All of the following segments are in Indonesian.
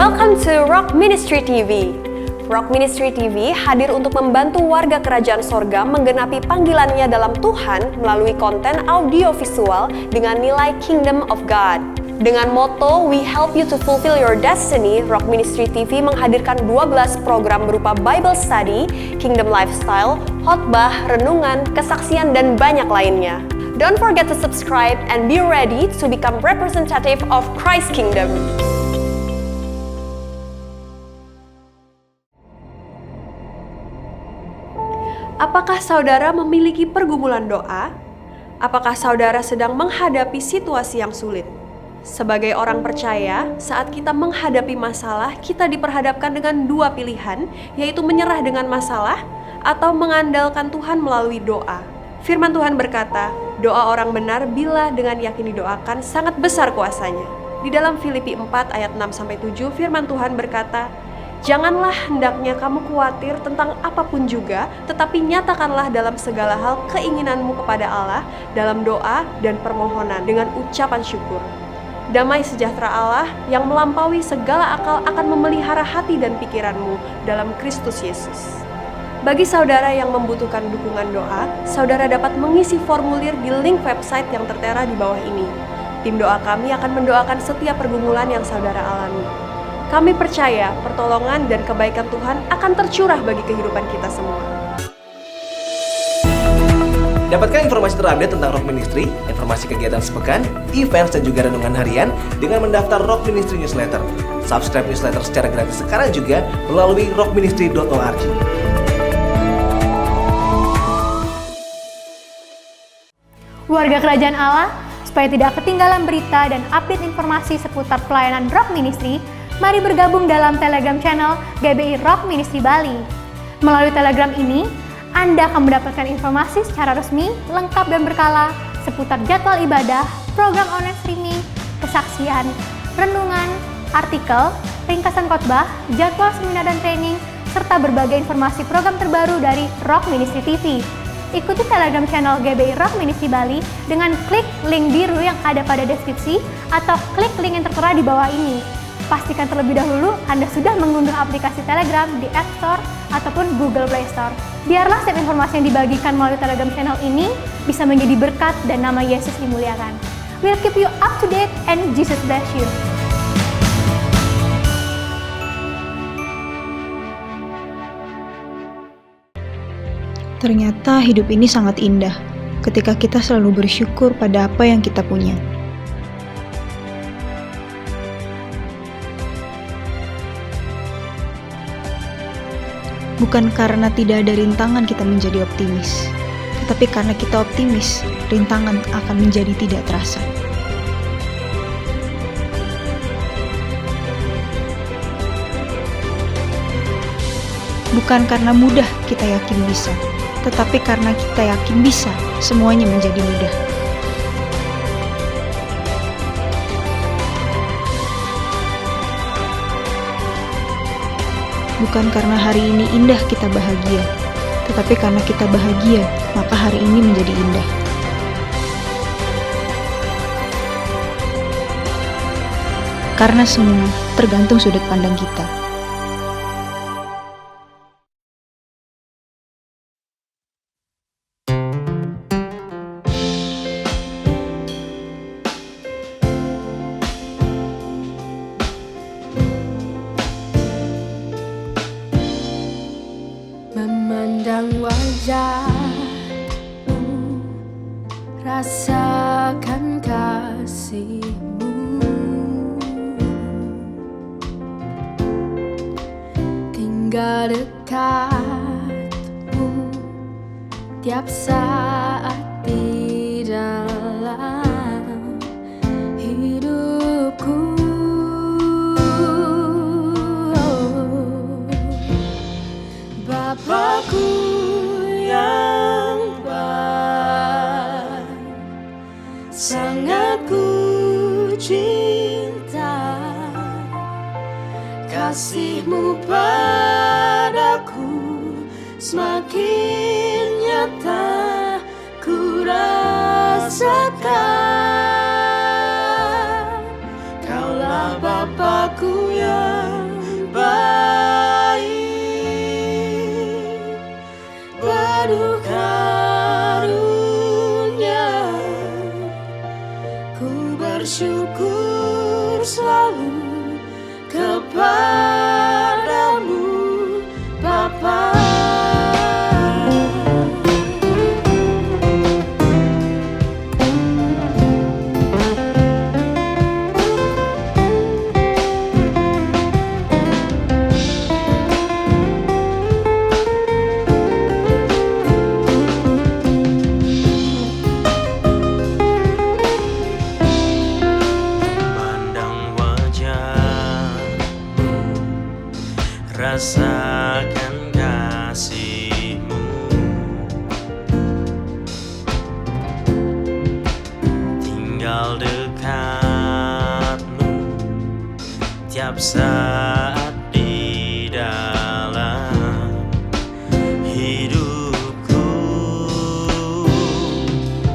Welcome to Rock Ministry TV. Rock Ministry TV hadir untuk membantu warga kerajaan sorga menggenapi panggilannya dalam Tuhan melalui konten audio visual dengan nilai Kingdom of God. Dengan moto We Help You to Fulfill Your Destiny, Rock Ministry TV menghadirkan 12 program berupa Bible Study, Kingdom Lifestyle, khotbah, renungan, kesaksian, dan banyak lainnya. Don't forget to subscribe and be ready to become representative of Christ's Kingdom. Apakah saudara memiliki pergumulan doa? Apakah saudara sedang menghadapi situasi yang sulit? Sebagai orang percaya, saat kita menghadapi masalah, kita diperhadapkan dengan dua pilihan, yaitu menyerah dengan masalah atau mengandalkan Tuhan melalui doa. Firman Tuhan berkata, doa orang benar bila dengan yakin didoakan sangat besar kuasanya. Di dalam Filipi 4 ayat 6-7 firman Tuhan berkata, janganlah hendaknya kamu khawatir tentang apapun juga, tetapi nyatakanlah dalam segala hal keinginanmu kepada Allah dalam doa dan permohonan dengan ucapan syukur. Damai sejahtera Allah yang melampaui segala akal akan memelihara hati dan pikiranmu dalam Kristus Yesus. Bagi saudara yang membutuhkan dukungan doa, saudara dapat mengisi formulir di link website yang tertera di bawah ini. Tim doa kami akan mendoakan setiap pergumulan yang saudara alami. Kami percaya pertolongan dan kebaikan Tuhan akan tercurah bagi kehidupan kita semua. Dapatkan informasi terupdate tentang Rock Ministry, informasi kegiatan sepekan, events, dan juga renungan harian dengan mendaftar Rock Ministry Newsletter. Subscribe newsletter secara gratis sekarang juga melalui rockministry.org. Warga Kerajaan Allah, supaya tidak ketinggalan berita dan update informasi seputar pelayanan Rock Ministry, mari bergabung dalam Telegram channel GBI Rock Ministry Bali. Melalui Telegram ini, Anda akan mendapatkan informasi secara resmi, lengkap dan berkala seputar jadwal ibadah, program online streaming, kesaksian, renungan, artikel, ringkasan khotbah, jadwal seminar dan training, serta berbagai informasi program terbaru dari Rock Ministry TV. Ikuti Telegram channel GBI Rock Ministry Bali dengan klik link biru yang ada pada deskripsi atau klik link yang tertera di bawah ini. Pastikan terlebih dahulu Anda sudah mengunduh aplikasi Telegram di App Store ataupun Google Play Store. Biarlah setiap informasi yang dibagikan melalui Telegram channel ini bisa menjadi berkat dan nama Yesus dimuliakan. We'll keep you up to date and Jesus bless you. Ternyata hidup ini sangat indah ketika kita selalu bersyukur pada apa yang kita punya. Bukan karena tidak ada rintangan kita menjadi optimis, tetapi karena kita optimis, rintangan akan menjadi tidak terasa. Bukan karena mudah kita yakin bisa, tetapi karena kita yakin bisa, semuanya menjadi mudah. Bukan karena hari ini indah kita bahagia, tetapi karena kita bahagia, maka hari ini menjadi indah. Karena semua tergantung sudut pandang kita. Memandang wajahmu, rasakan kasihmu, tinggal dekatmu tiap saat di dalam hidupku. Bapakku yang baik, sangat ku cinta, kasih-Mu padaku semakin nyata ku rasakan. Kaulah Bapakku yang bersyukur selalu kepadamu Bapa. Rasakan kasih-Mu, tinggal dekat-Mu tiap saat di dalam hidupku.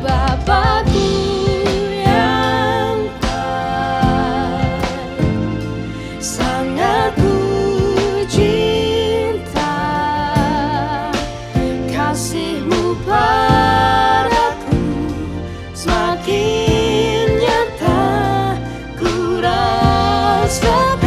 Bapakku yang baik, sangat ku cinta, kasih-Mu padaku semakin nyata ku rasakan.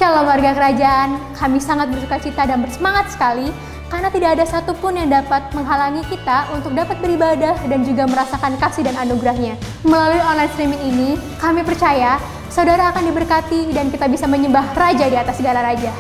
Shalom warga kerajaan, kami sangat bersukacita dan bersemangat sekali karena tidak ada satupun yang dapat menghalangi kita untuk dapat beribadah dan juga merasakan kasih dan anugerahnya. Melalui online streaming ini, kami percaya saudara akan diberkati dan kita bisa menyembah Raja di atas segala raja.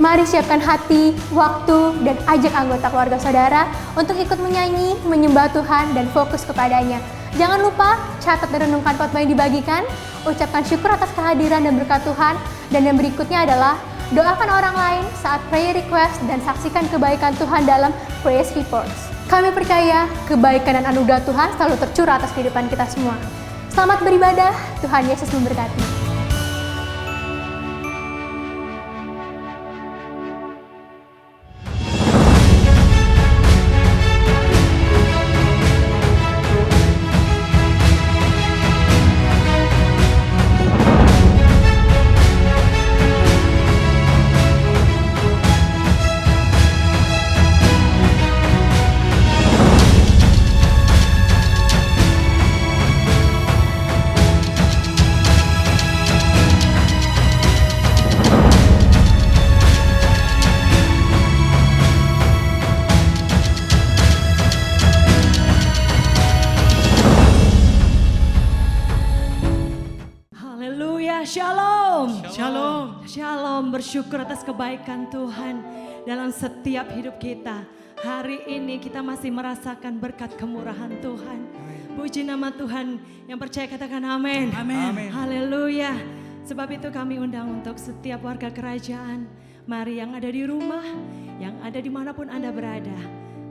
Mari siapkan hati, waktu, dan ajak anggota keluarga saudara untuk ikut menyanyi, menyembah Tuhan, dan fokus kepadanya. Jangan lupa, catat dan renungkan khotbah yang dibagikan, ucapkan syukur atas kehadiran dan berkat Tuhan, dan yang berikutnya adalah doakan orang lain saat prayer request dan saksikan kebaikan Tuhan dalam praise reports. Kami percaya kebaikan dan anugerah Tuhan selalu tercurah atas kehidupan kita semua. Selamat beribadah, Tuhan Yesus memberkati. Shalom. Shalom. Shalom. Bersyukur atas kebaikan Tuhan dalam setiap hidup kita. Hari ini kita masih merasakan berkat kemurahan Tuhan. Puji nama Tuhan. Yang percaya katakan amin. Amin. Haleluya. Sebab itu kami undang untuk setiap warga kerajaan. Mari yang ada di rumah, yang ada dimanapun Anda berada.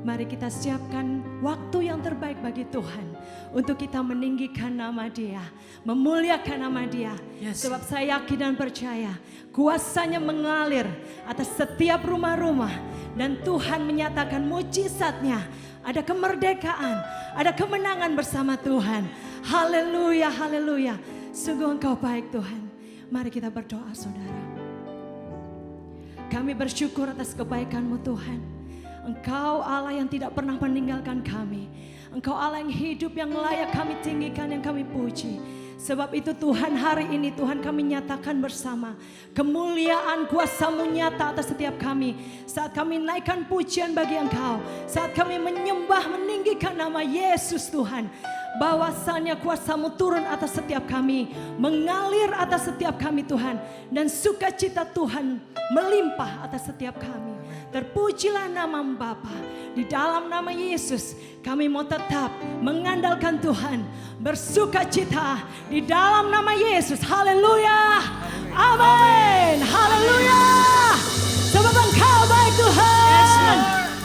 Mari kita siapkan waktu yang terbaik bagi Tuhan untuk kita meninggikan nama Dia, memuliakan nama Dia. Yes. Sebab saya yakin dan percaya kuasanya mengalir atas setiap rumah-rumah dan Tuhan menyatakan mujizatnya. Ada kemerdekaan, ada kemenangan bersama Tuhan. Haleluya, haleluya. Sungguh Engkau baik Tuhan. Mari kita berdoa saudara. Kami bersyukur atas kebaikan-Mu Tuhan. Engkau Allah yang tidak pernah meninggalkan kami. Engkau Allah yang hidup, yang layak kami tinggikan, yang kami puji. Sebab itu Tuhan hari ini Tuhan kami nyatakan bersama. Kemuliaan kuasa-Mu nyata atas setiap kami. Saat kami naikkan pujian bagi Engkau. Saat kami menyembah meninggikan nama Yesus Tuhan. Bahwasannya kuasa-Mu turun atas setiap kami. Mengalir atas setiap kami Tuhan. Dan sukacita Tuhan melimpah atas setiap kami. Terpujilah nama Bapa. Di dalam nama Yesus kami mau tetap mengandalkan Tuhan. Bersukacita di dalam nama Yesus. Haleluya. Amin. Haleluya. Sebab Engkau baik Tuhan.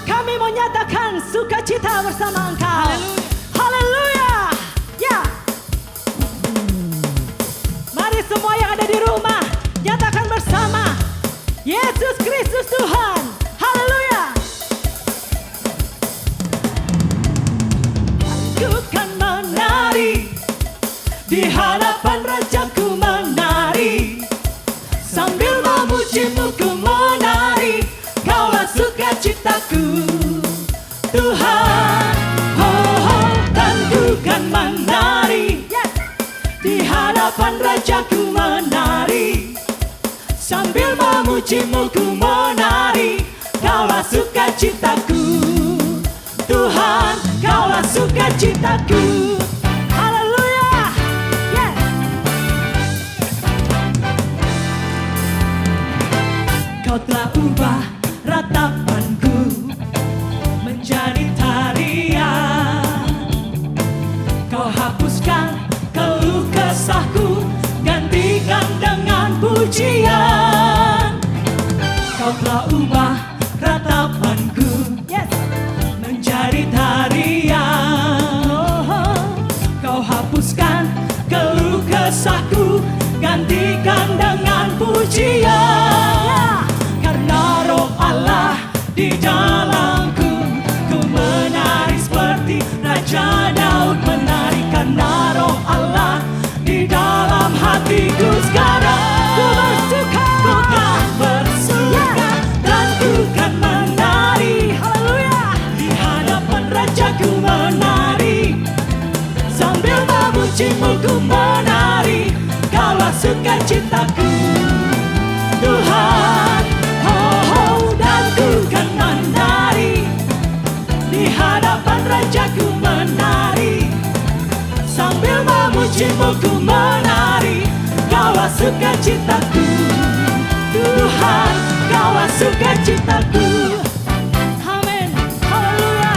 Kami mau nyatakan sukacita bersama Engkau. Haleluya. Ya. Mari semua yang ada di rumah nyatakan bersama. Yesus Kristus Tuhan. Haleluya. Aku kan menari di hadapan Rajaku, menari sambil memuji-Mu ku menari. Kaulah sukacitaku Tuhan. Oh, dan ku kan menari di hadapan Rajaku, menari sambil memuji-Mu ku menari. Kaulah sukacitaku Tuhan, Kaulah sukacitaku. Haleluya. Yeah. Kau telah ubah ratapanku menjadi tarian. Kau hapuskan keluh kesahku, gantikan dengan pujian. Kau telah ubah ratapanku menjadi tarian. Kau hapuskan keluh kesahku, gantikan dengan pujian. Karena Roh Allah di dalamku, ku menari seperti Raja Daud menari. Karena Roh Allah di dalam hatiku sekarang, ku bersuka, ku kan bersuka, dan ku kan menari. Haleluya. Di hadapan Rajaku menari, sambil memuji-Mu ku menari. Kaulah sukacitaku Tuhan. sukacitaku. Tuhan, Kaulah sukacitaku. Amin, haleluya.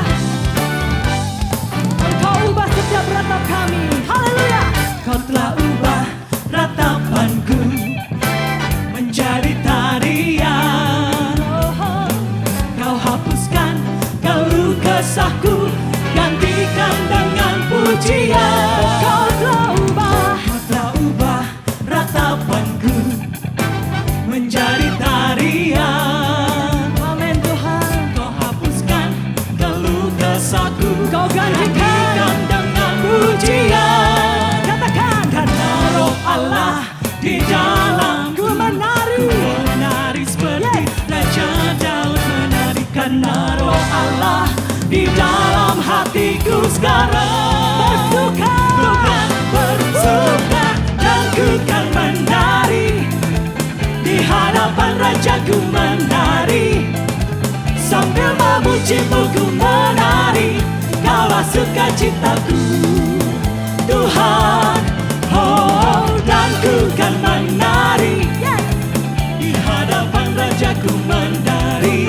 Engkau ubah setiap ratap kami, haleluya. Kau telah ubah ratapanku menjadi tarian. Kau hapuskan keluh kesahku, gantikan dengan pujian. Kau telah ubah ratapanku menjadi tarian. Amin Tuhan. Kau hapuskan keluh kesahku, kau gantikan dengan pujian. Katakan, karena Roh Allah di dalamku menari seperti Raja Daud menari. Karena Roh Allah di dalam hatiku sekarang bersuka, dan ku kan menari di hadapan Rajaku menari, sambil memujimu ku menari. Kaulah sukacitaku Tuhan, oh, dan ku kan menari di hadapan Rajaku menari,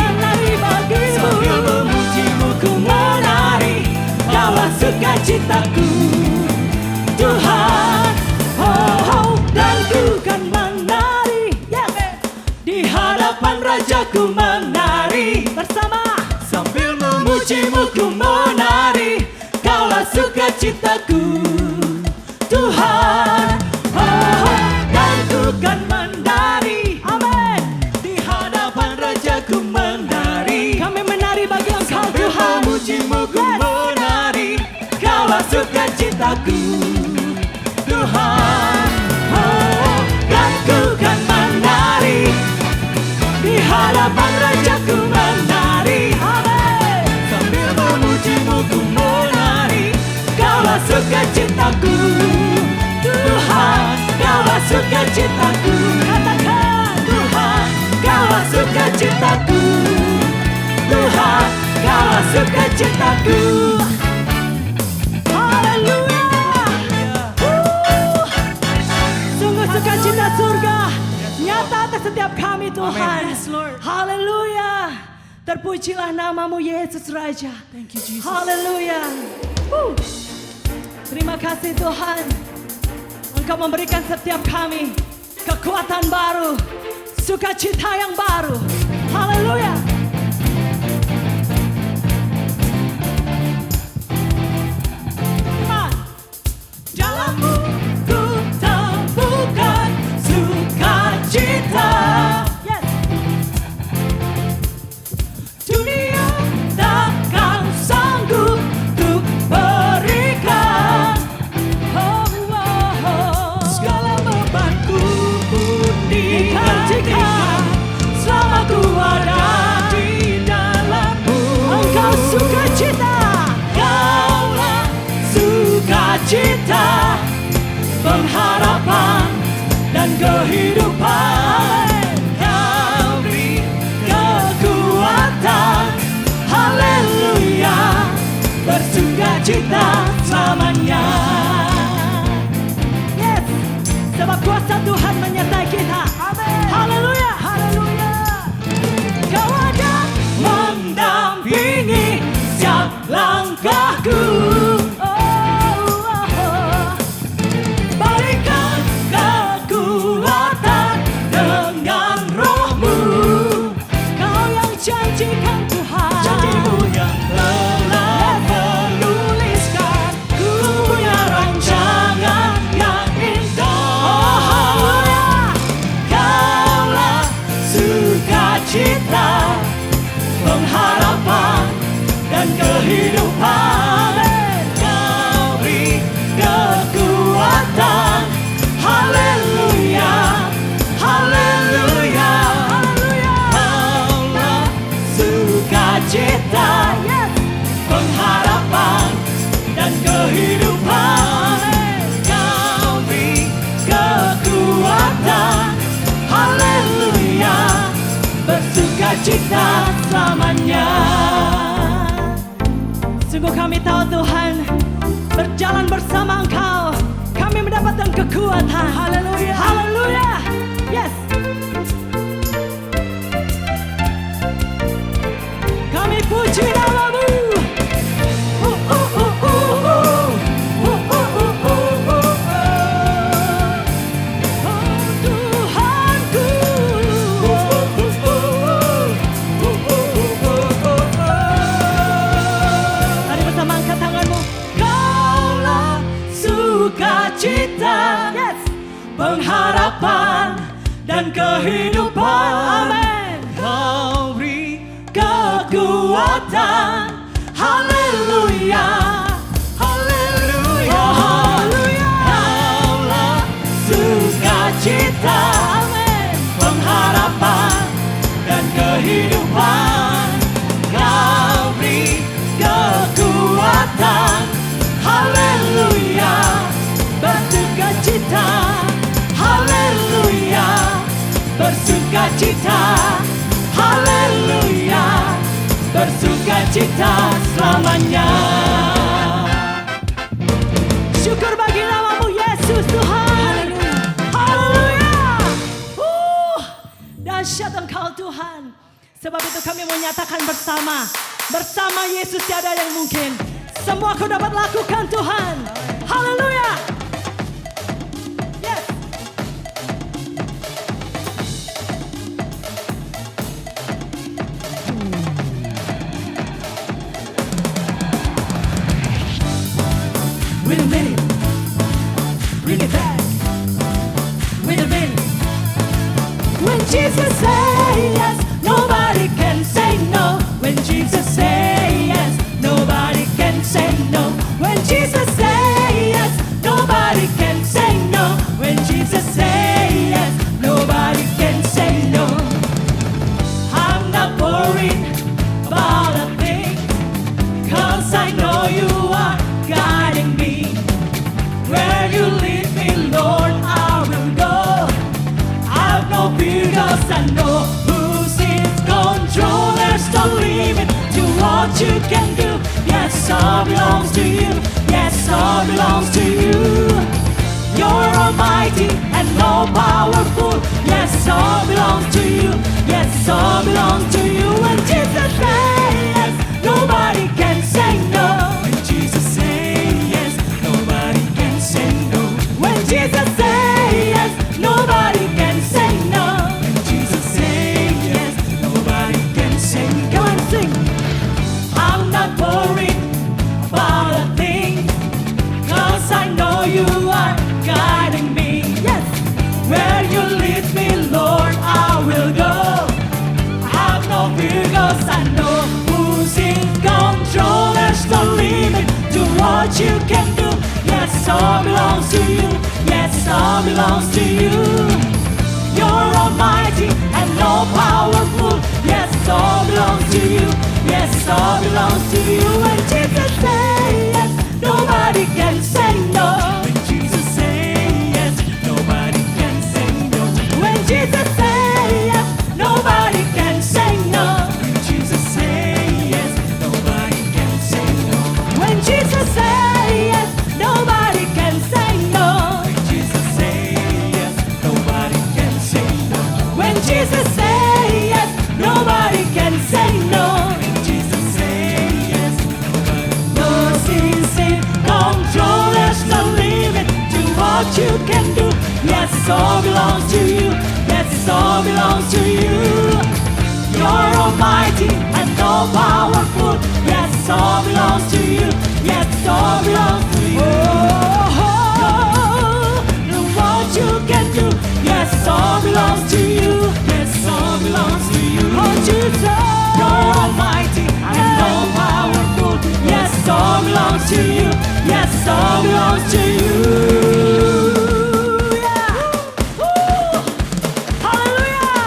sambil memujimu ku menari. Kaulah sukacitaku Tuhan, oh, dan ku kan menari di hadapan Rajaku menari bersama, sambil memujimu ku menari. Kaulah sukacitaku Tuhan, oh, dan ku kan menari. Amin. Di hadapan Rajaku menari. Kami menari bagi Engkau Tuhan. Memujimu ku menari. Kaulah sukacitaku Tuhan, oh, dan ku kan menari di hadapan Rajaku menari. Amin. Sambil memujimu ku menari. Kaulah sukacitaku Tuhan, Kaulah sukacitaku. Katakan, Tuhan, Kaulah sukacitaku. Tuhan, Kaulah sukacitaku. Haleluya. Sungguh sukacita surga nyata atas setiap kami Tuhan. Haleluya. Terpujilah namamu Yesus Raja. Haleluya. Terima kasih Tuhan. Engkau memberikan setiap kami kekuatan baru, sukacita yang baru. Haleluya. Dalammu ku temukan sukacita. Dunia takkan sanggup untuk berikan. Segala bebanku pun digantikan selama ku ada di dalammu. Engkau sukacita, Kaulah sukacita, pengharapan dan kehidupan. Kau beri kekuatan, haleluya, bersukacita selamanya. Yes, sebab kuasa Tuhan menyertai kita. Amin. Haleluya, haleluya. Kau ada mendampingi setiap langkahku. Berikan kekuatan dengan Roh-Mu. Kau yang janjikan Tuhan, janji-Mu yang telah menuliskan. Ku punya rancangan yang indah. Kaulah sukacita, pengharapan dan kehidupan. Kau beri kekuatan, haleluya, haleluya, Kaulah sukacita, pengharapan dan kehidupan. Kau beri kekuatan, haleluya, bersukacita selamanya. Sungguh kami tahu Tuhan, berjalan bersama Engkau kami mendapatkan kekuatan. Haleluya, haleluya. pengharapan dan kehidupan. Amin. Kau beri kekuatan. Haleluya. Haleluya. Haleluya. Kaulah sukacita. Amin. Pengharapan dan kehidupan. Kau beri kekuatan. Haleluya. Bersukacita. Haleluya. Bersukacita. Haleluya. Bersukacita selamanya. Syukur bagi namamu Yesus Tuhan. Haleluya. Dahsyat Engkau Tuhan. Sebab itu kami menyatakan bersama Yesus tiada yang mungkin. Semua Kau dapat lakukan Tuhan. Haleluya. Yes. Wait a minute. Bring it back. Wait a minute. When Jesus says yes, nobody can say no. When Jesus says yes, nobody can say no. When Jesus says yes, nobody can say no. When Jesus says yes, nobody can say no. I'm not worried about a thing, 'cause I know you are guiding me. Where you lead me, Lord, I will go. I've no fear 'cause I know who's in control. There's no limit to what you can do. Yes, all belongs to you. Yes, all belongs to you. You're almighty and all powerful. Yes, all belongs to you. Yes, all belongs to you. When Jesus says yes, nobody can say no. When Jesus says yes, nobody can say no. When Jesus says yes, nobody can say no. When Jesus says yes, nobody can say no. Come on, sing. I'm not worried about a thing, 'cause I know you are guiding me. Yes, where you lead me, Lord, I will go. I have no fear 'cause I know who's in control. There's no limit to what you can do. Yes, all belongs to you. Yes, all belongs to you. You're almighty and all powerful. Yes, all belongs to you. Yes, all belongs to you. When Jesus says yes, nobody can say no. When Jesus says yes, nobody can say no. When Jesus says yes, nobody can say no. When Jesus says yes, nobody can say no. When Jesus says yes, nobody can say no. When Jesus says yes, nobody can say no. When Jesus says yes, nobody can say no. When Jesus says yes, no sin's in control. There's no limit to what you can do. Yes, all belongs to you. Yes, all belongs to you. You're almighty and all powerful. Yes, all belongs to you. Yes, all belongs to you. Look what you can do. Yes, all belongs to you. Yes, all belongs to you. Oh, Jesus, you're almighty and all powerful. Yes, all belongs to you. Yes, all belongs to you. Yeah. Woo. Hallelujah.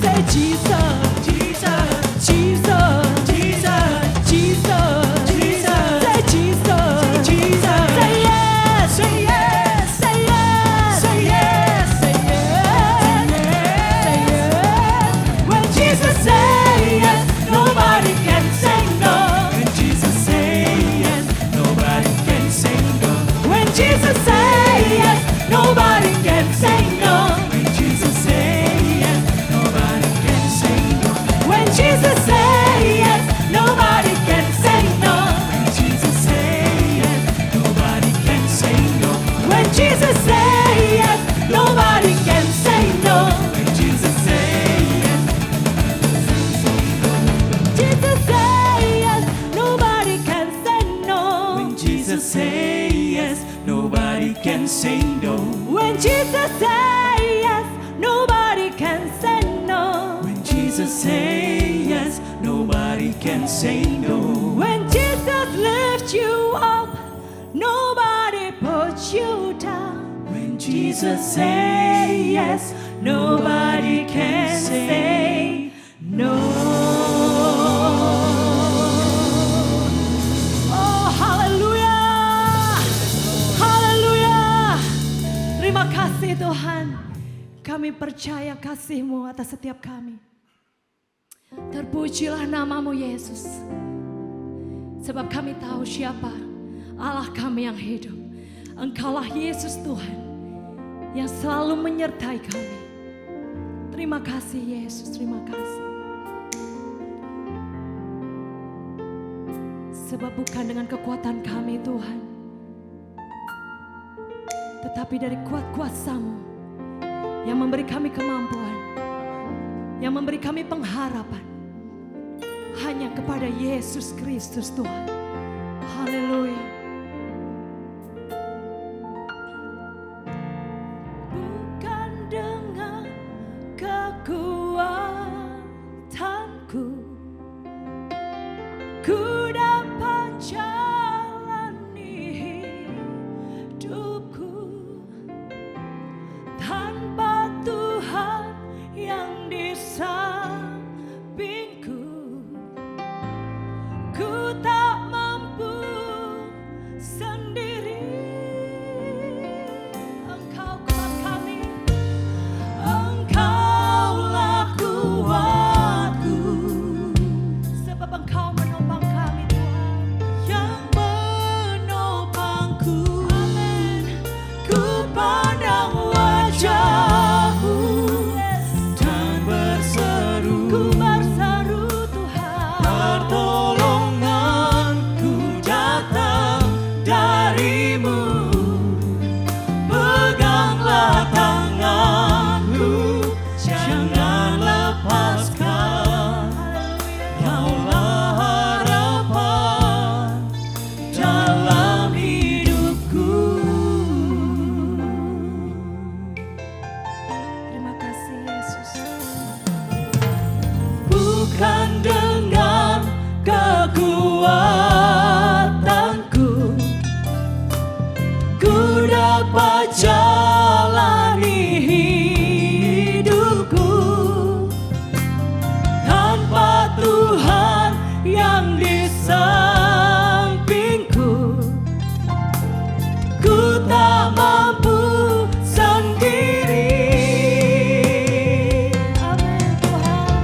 Say Jesus, Jesus, Jesus, Jesus, Jesus, Jesus. Say Jesus, Jesus. Say yes, say yes, say yes, say yes, say yes, say yes. When Jesus says yes, nobody can say no. When Jesus says yes, nobody can say no. When Jesus says yes, nobody can say no. When Jesus says yes, nobody can say no. When Jesus says yes, nobody can say no. When Jesus says yes, nobody can say no. When Jesus says yes, nobody can say no. When Jesus says yes, Jesus says yes, nobody can say no. When Jesus says yes, nobody can say no. When Jesus says yes, nobody can say no. When Jesus say yes, nobody can say no. When Jesus lifts you up, nobody puts you down. When Jesus say yes, nobody can say no. Oh, haleluya. Haleluya. Terima kasih Tuhan. Kami percaya kasih-Mu atas setiap kami. Terpujilah nama-Mu Yesus. Sebab kami tahu siapa Allah kami yang hidup. Engkaulah Yesus Tuhan yang selalu menyertai kami. Terima kasih Yesus, terima kasih. Sebab bukan dengan kekuatan kami Tuhan, tetapi dari kuasa-Mu yang memberi kami kemampuan, yang memberi kami pengharapan. Hanya kepada Yesus Kristus Tuhan. Haleluya. Bukan dengan kekuatanku ku dapat jalani hidupku tanpa Tuhan yang di sampingku. Ku tak mampu sendiri. Engkau kuat kami, Engkaulah kuatku. Sebab Engkau menopang kami Tuhan, yang menopangku. Amin. Ku pandang wajah-Mu Dan berseru, ku berseru Tuhan. pertolonganku datang darimu. Peganglah tanganku, jangan lepaskan. Kaulah harapan dalam hidupku. Terima kasih Yesus. Bukan dengan kekuatanku ku dapat jalani hidupku tanpa Tuhan yang di sampingku. Ku tak mampu sendiri. Amin Tuhan.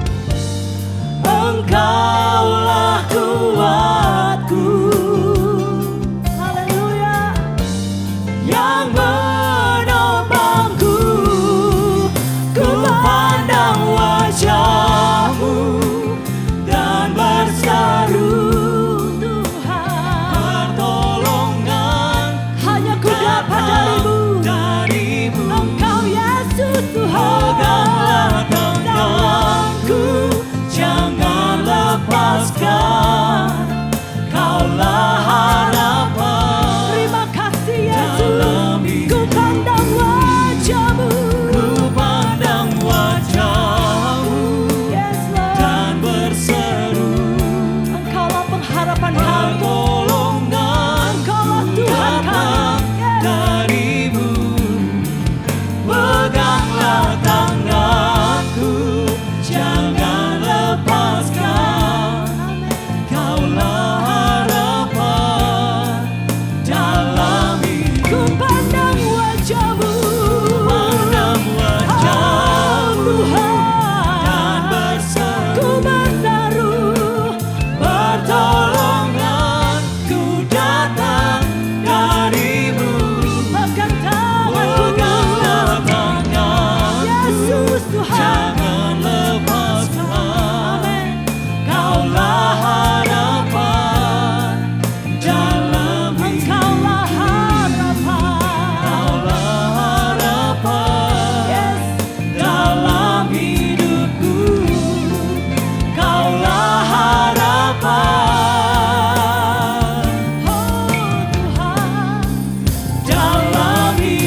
Engkaulah kuatku, Haleluya. yang menopangku. Ku pandang wajah-Mu dan berseru, Tuhan, pertolongan hanya ku dapat darimu. Engkau Yesus Tuhan. Peganglah tanganku, jangan lepaskan. Kaulah harapan Terima kasih dalam Yesus. Ku pandang wajah-Mu. Ku pandang wajah-Mu Yes Lord. dan berseru, Engkaulah pengharapan kami. pertolongan Engkaulah Tuhan datang kami. Yes. darimu. Peganglah tanganku, jangan lepaskan. Kaulah harapan dalam hidupku. Ku pandang wajah-Mu. Pandang wajah-Mu Tuhan. dan berseru, Ku berseru. pertolonganku datang darimu. Pegang tanganku. Peganglah tanganku, Yesus Tuhan. jangan lepaskan. Amin. Kaulah harapan dalam hidupku. Engkaulah harapan. Kaulah harapan Yes. dalam hidupku. Kaulah harapan Oh Tuhan. dalam hidupku.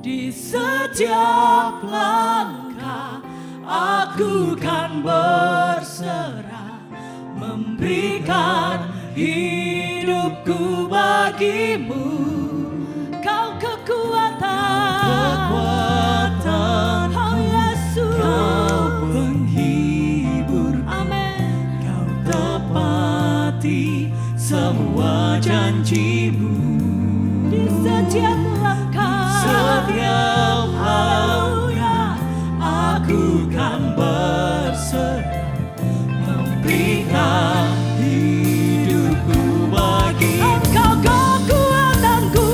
Di setiap langkah aku kan berserah, memberikan hidupku bagimu. Kau kekuatan, oh Yesus, Kau penghibur, amin. Kau tepati semua janjimu. Di setiap langkah aku kan berserah, memberikan hidupku bagi Engkau kekuatanku,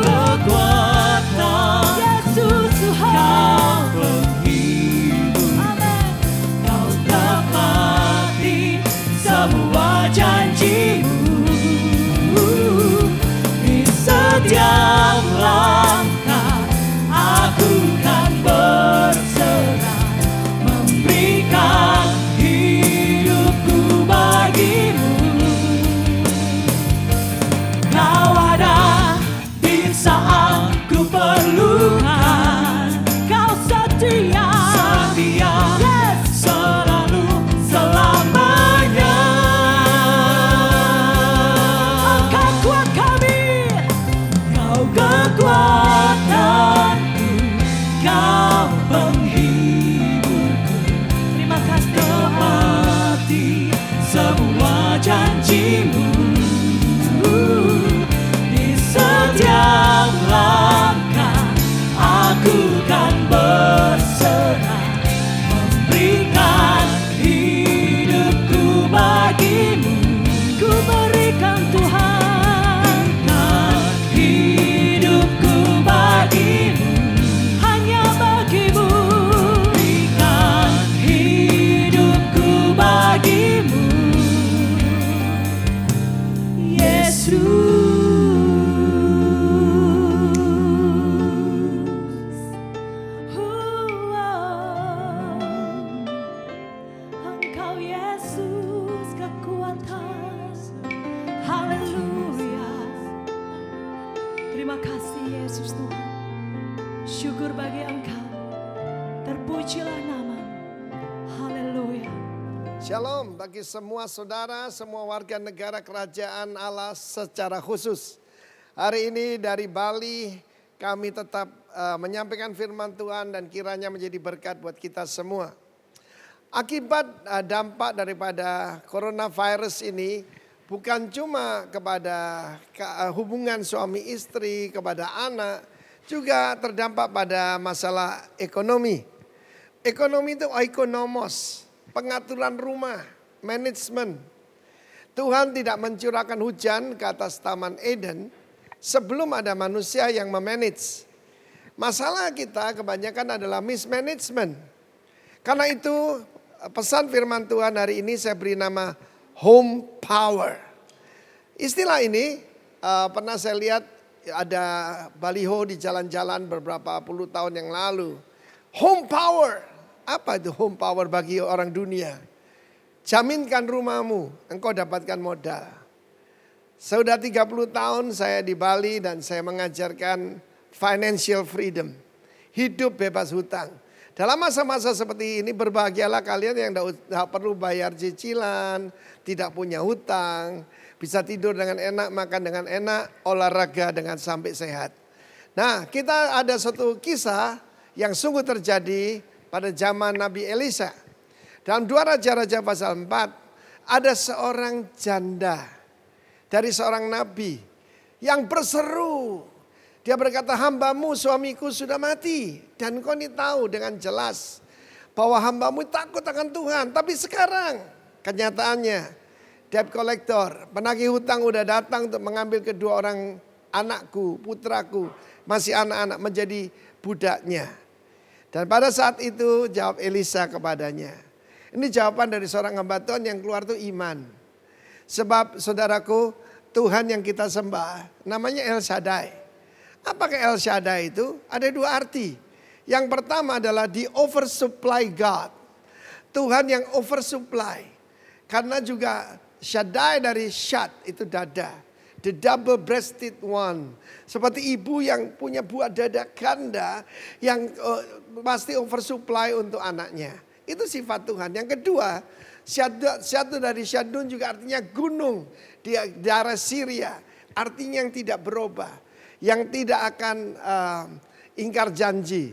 kekuatan Yesus Tuhan. Kau penghibur, amin. Kau tepati semua janjimu. Di setiap langkah aku kan berserah, memberikan hidupku bagimu. Kau ada di saat ku perlukan, Kau setia, yes, selalu selamanya. Engkau kuat kami, Kau kekuatanku, Kau penghiburku. Terima kasih tepati semua janjimu. Di setiap langkah aku kan berserah, memberikan hidupku bagimu. Ku berikan Tuhan, hidupku bagimu, hanya bagimu. Berikan hidupku bagimu, Yesus. Engkau Yesus kekuatan. Haleluya. Terima kasih Yesus Tuhan. Syukur bagi Engkau. Terpujilah nama. Haleluya. Shalom bagi semua saudara, semua warga negara kerajaan Allah secara khusus. Hari ini dari Bali kami tetap menyampaikan firman Tuhan dan kiranya menjadi berkat buat kita semua. Akibat dampak daripada coronavirus ini bukan cuma kepada hubungan suami istri, kepada anak, juga terdampak pada masalah ekonomi. Ekonomi itu oikonomos, pengaturan rumah, manajemen. Tuhan tidak mencurahkan hujan ke atas Taman Eden sebelum ada manusia yang memanage. Masalah kita kebanyakan adalah mismanagement. Karena itu pesan firman Tuhan hari ini saya beri nama home power. Istilah ini pernah saya lihat ada baliho di jalan-jalan beberapa puluh tahun yang lalu. Home power. Apa itu home power bagi orang dunia? Jaminkan rumahmu, engkau dapatkan modal. Sudah 30 tahun saya di Bali dan saya mengajarkan financial freedom. Hidup bebas hutang. Dalam masa-masa seperti ini berbahagialah kalian yang tidak perlu bayar cicilan, tidak punya hutang, bisa tidur dengan enak, makan dengan enak, olahraga dengan sampai sehat. Nah, kita ada satu kisah yang sungguh terjadi pada zaman Nabi Elisa. Dalam 2 Raja-Raja pasal 4 ada seorang janda dari seorang nabi yang berseru. Dia berkata, hambamu suamiku sudah mati. Dan kau ini tahu dengan jelas bahwa hambamu takut akan Tuhan. Tapi sekarang kenyataannya debt collector, penagih hutang udah datang untuk mengambil kedua orang anakku, putraku. Masih anak-anak menjadi budaknya. Dan pada saat itu jawab Elisa kepadanya. Ini jawaban dari seorang hamba Tuhan yang keluar itu iman. Sebab saudaraku, Tuhan yang kita sembah namanya El Shaddai. Apakah El Shaddai itu? Ada 2 arti. Yang pertama adalah the oversupply God. Tuhan yang oversupply. Karena juga Shaddai dari Shad itu dada. The double breasted one. Seperti ibu yang punya buah dada ganda yang pasti oversupply untuk anaknya. Itu sifat Tuhan. Yang kedua, Syadu dari Syadun juga artinya gunung di daerah Syria. Artinya yang tidak berubah. Yang tidak akan ingkar janji.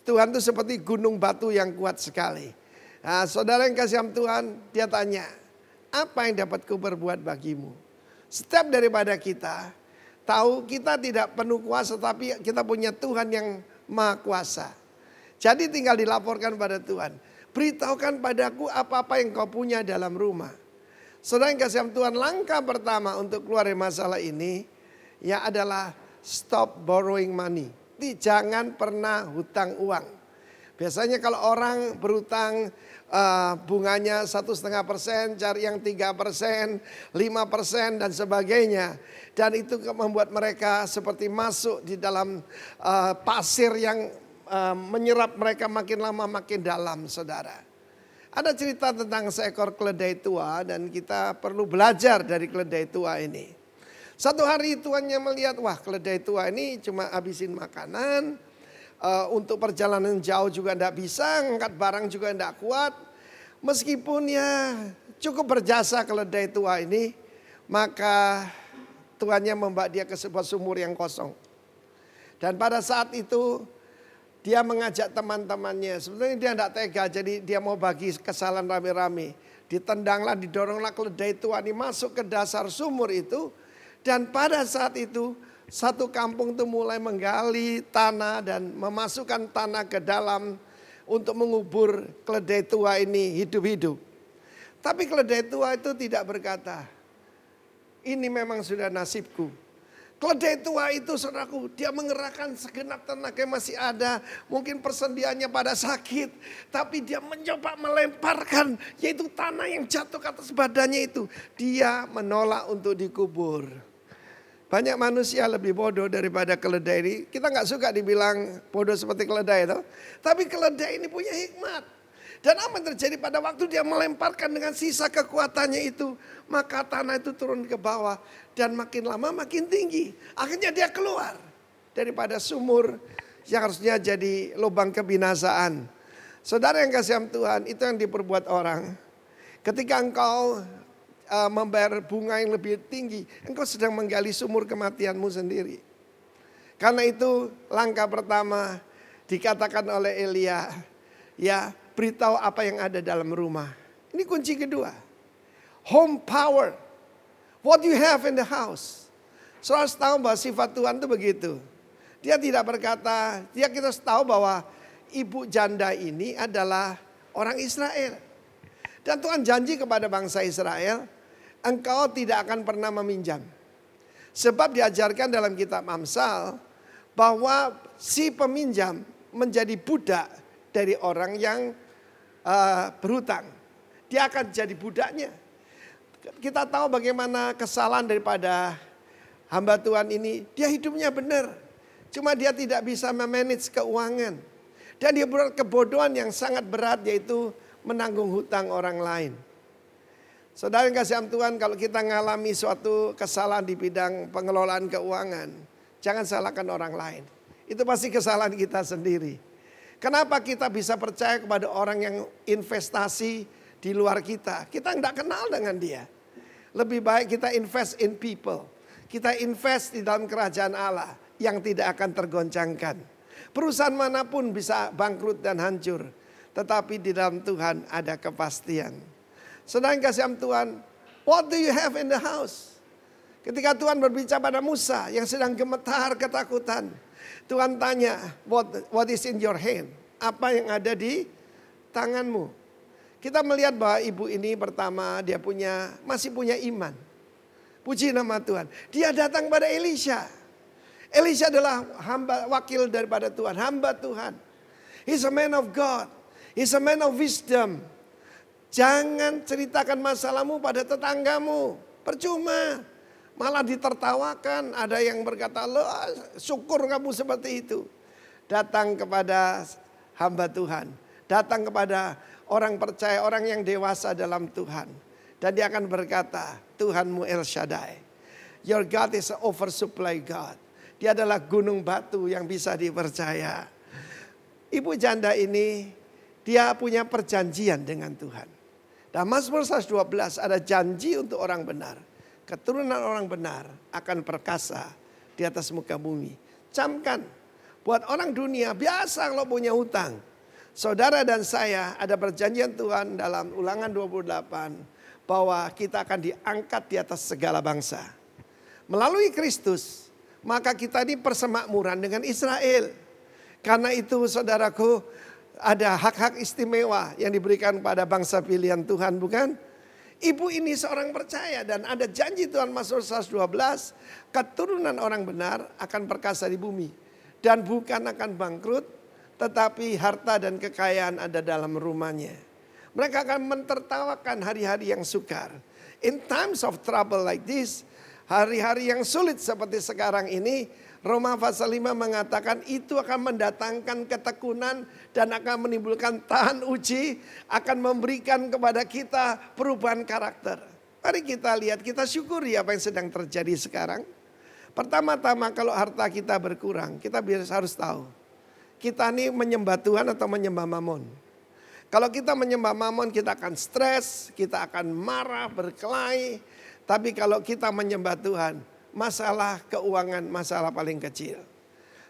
Tuhan itu seperti gunung batu yang kuat sekali. Nah, saudara yang kasih Tuhan, dia tanya, apa yang dapat ku berbuat bagimu? Setiap daripada kita tahu kita tidak penuh kuasa, tapi kita punya Tuhan yang maha kuasa. Jadi tinggal dilaporkan pada Tuhan. Beritahukan padaku apa-apa yang kau punya dalam rumah. Saudara yang kasih Tuhan, langkah pertama untuk keluar dari masalah ini ya adalah stop borrowing money. Jangan pernah hutang uang. Biasanya kalau orang berhutang bunganya 1,5%, cari yang 3%, 5% dan sebagainya. Dan itu membuat mereka seperti masuk di dalam pasir yang menyerap mereka makin lama makin dalam, saudara. Ada cerita tentang seekor keledai tua dan kita perlu belajar dari keledai tua ini. Satu hari tuannya melihat, wah keledai tua ini cuma habisin makanan. Untuk perjalanan jauh juga tidak bisa, ngangkat barang juga tidak kuat. Meskipun ya cukup berjasa keledai tua ini, maka tuannya membawa dia ke sebuah sumur yang kosong. Dan pada saat itu dia mengajak teman-temannya. Sebenarnya dia tidak tega, jadi dia mau bagi kesalahan rame-rame. Ditendanglah, didoronglah keledai tua ini masuk ke dasar sumur itu. Dan pada saat itu satu kampung itu mulai menggali tanah dan memasukkan tanah ke dalam untuk mengubur keledai tua ini hidup-hidup. Tapi keledai tua itu tidak berkata, ini memang sudah nasibku. Keledai tua itu saudaraku, dia mengerahkan segenap tenaga yang masih ada. Mungkin persendiannya pada sakit, tapi dia mencoba melemparkan, yaitu tanah yang jatuh ke atas badannya itu. Dia menolak untuk dikubur. Banyak manusia lebih bodoh daripada keledai ini. Kita nggak suka dibilang bodoh seperti keledai itu. Tapi keledai ini punya hikmat. Dan apa yang terjadi pada waktu dia melemparkan dengan sisa kekuatannya itu. Maka tanah itu turun ke bawah. Dan makin lama makin tinggi. Akhirnya dia keluar daripada sumur yang harusnya jadi lubang kebinasaan. Saudara yang kasih Tuhan, itu yang diperbuat orang. Ketika engkau membayar bunga yang lebih tinggi, engkau sedang menggali sumur kematianmu sendiri. Karena itu langkah pertama dikatakan oleh Elia, ya beritahu apa yang ada dalam rumah. Ini kunci kedua. Home power. What you have in the house. Saudara harus tahu bahwa sifat Tuhan itu begitu. Dia tidak berkata, kita harus tahu bahwa ibu janda ini adalah orang Israel. Dan Tuhan janji kepada bangsa Israel, engkau tidak akan pernah meminjam. Sebab diajarkan dalam kitab Amsal bahwa si peminjam menjadi budak dari orang yang berhutang. Dia akan jadi budaknya. Kita tahu bagaimana kesalahan daripada hamba Tuhan ini. Dia hidupnya benar. Cuma dia tidak bisa memanage keuangan. Dan dia berbuat kebodohan yang sangat berat, yaitu menanggung hutang orang lain. Saudara yang kasih Tuhan, kalau kita mengalami suatu kesalahan di bidang pengelolaan keuangan, jangan salahkan orang lain. Itu pasti kesalahan kita sendiri. Kenapa kita bisa percaya kepada orang yang investasi di luar kita? Kita tidak kenal dengan dia. Lebih baik kita invest in people. Kita invest di dalam kerajaan Allah yang tidak akan tergoncangkan. Perusahaan manapun bisa bangkrut dan hancur. Tetapi di dalam Tuhan ada kepastian. Saudara yang kasih Tuhan, what do you have in the house? Ketika Tuhan berbicara pada Musa yang sedang gemetar ketakutan. Tuhan tanya, what is in your hand? Apa yang ada di tanganmu? Kita melihat bahwa ibu ini pertama dia masih punya iman. Puji nama Tuhan. Dia datang pada Elisha. Elisha adalah hamba wakil daripada Tuhan, hamba Tuhan. He's a man of God. He's a man of wisdom. Jangan ceritakan masalahmu pada tetanggamu. Percuma. Malah ditertawakan. Ada yang berkata, lo syukur kamu seperti itu. Datang kepada hamba Tuhan. Datang kepada orang percaya, orang yang dewasa dalam Tuhan. Dan dia akan berkata, Tuhanmu El Shaddai. Your God is an oversupply God. Dia adalah gunung batu yang bisa dipercaya. Ibu janda ini, dia punya perjanjian dengan Tuhan. Dan Mazmur 112 ada janji untuk orang benar. Keturunan orang benar akan perkasa di atas muka bumi. Camkan, buat orang dunia biasa kalau punya hutang. Saudara dan saya ada perjanjian Tuhan dalam Ulangan 28 bahwa kita akan diangkat di atas segala bangsa. Melalui Kristus, maka kita ini persemakmuran dengan Israel. Karena itu saudaraku, ada hak-hak istimewa yang diberikan pada bangsa pilihan Tuhan, bukan? Ibu ini seorang percaya dan ada janji Tuhan Mazmur 112, keturunan orang benar akan perkasa di bumi. Dan bukan akan bangkrut, tetapi harta dan kekayaan ada dalam rumahnya. Mereka akan mentertawakan hari-hari yang sukar. In times of trouble like this, hari-hari yang sulit seperti sekarang ini, Roma pasal 5 mengatakan itu akan mendatangkan ketekunan dan akan menimbulkan tahan uji, akan memberikan kepada kita perubahan karakter. Mari kita lihat, kita syukuri apa yang sedang terjadi sekarang. Pertama-tama kalau harta kita berkurang, kita harus tahu. Kita ini menyembah Tuhan atau menyembah Mamon. Kalau kita menyembah Mamon kita akan stres, kita akan marah, berkelahi. Tapi kalau kita menyembah Tuhan, masalah keuangan masalah paling kecil.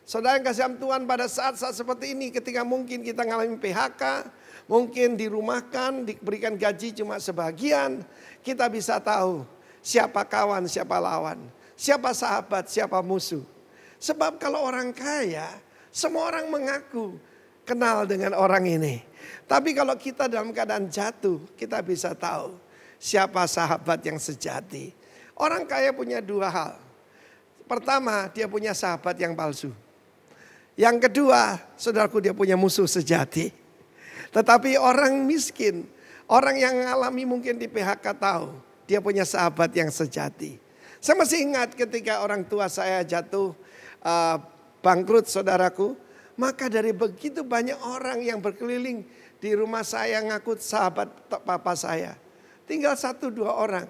Saudara yang kasih Tuhan, pada saat-saat seperti ini ketika mungkin kita mengalami PHK, mungkin dirumahkan, diberikan gaji cuma sebagian, kita bisa tahu siapa kawan, siapa lawan, siapa sahabat, siapa musuh. Sebab kalau orang kaya, semua orang mengaku kenal dengan orang ini. Tapi kalau kita dalam keadaan jatuh, kita bisa tahu siapa sahabat yang sejati. Orang kaya punya dua hal. Pertama, dia punya sahabat yang palsu. Yang kedua, saudaraku, dia punya musuh sejati. Tetapi orang miskin, orang yang mengalami mungkin di PHK tahu, dia punya sahabat yang sejati. Saya masih ingat ketika orang tua saya jatuh bangkrut, saudaraku. Maka dari begitu banyak orang yang berkeliling di rumah saya ngaku sahabat papa saya. Tinggal 1-2 orang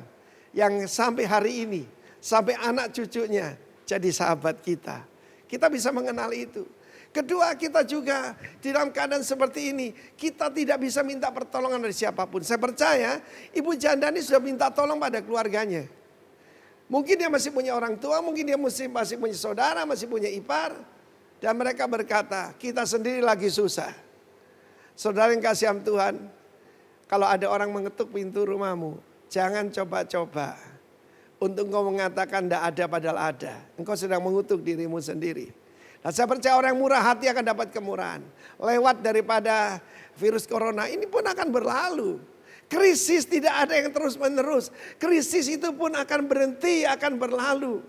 yang sampai hari ini, sampai anak cucunya jadi sahabat kita. Kita bisa mengenal itu. Kedua, kita juga di dalam keadaan seperti ini, kita tidak bisa minta pertolongan dari siapapun. Saya percaya ibu janda ini sudah minta tolong pada keluarganya. Mungkin dia masih punya orang tua, mungkin dia masih punya saudara, masih punya ipar. Dan mereka berkata, kita sendiri lagi susah. Saudara yang kasih Tuhan, kalau ada orang mengetuk pintu rumahmu, jangan coba-coba untuk engkau mengatakan tidak ada padahal ada. Engkau sedang mengutuk dirimu sendiri. Nah, saya percaya orang yang murah hati akan dapat kemurahan. Lewat daripada virus corona ini pun akan berlalu. Krisis tidak ada yang terus menerus. Krisis itu pun akan berhenti, akan berlalu.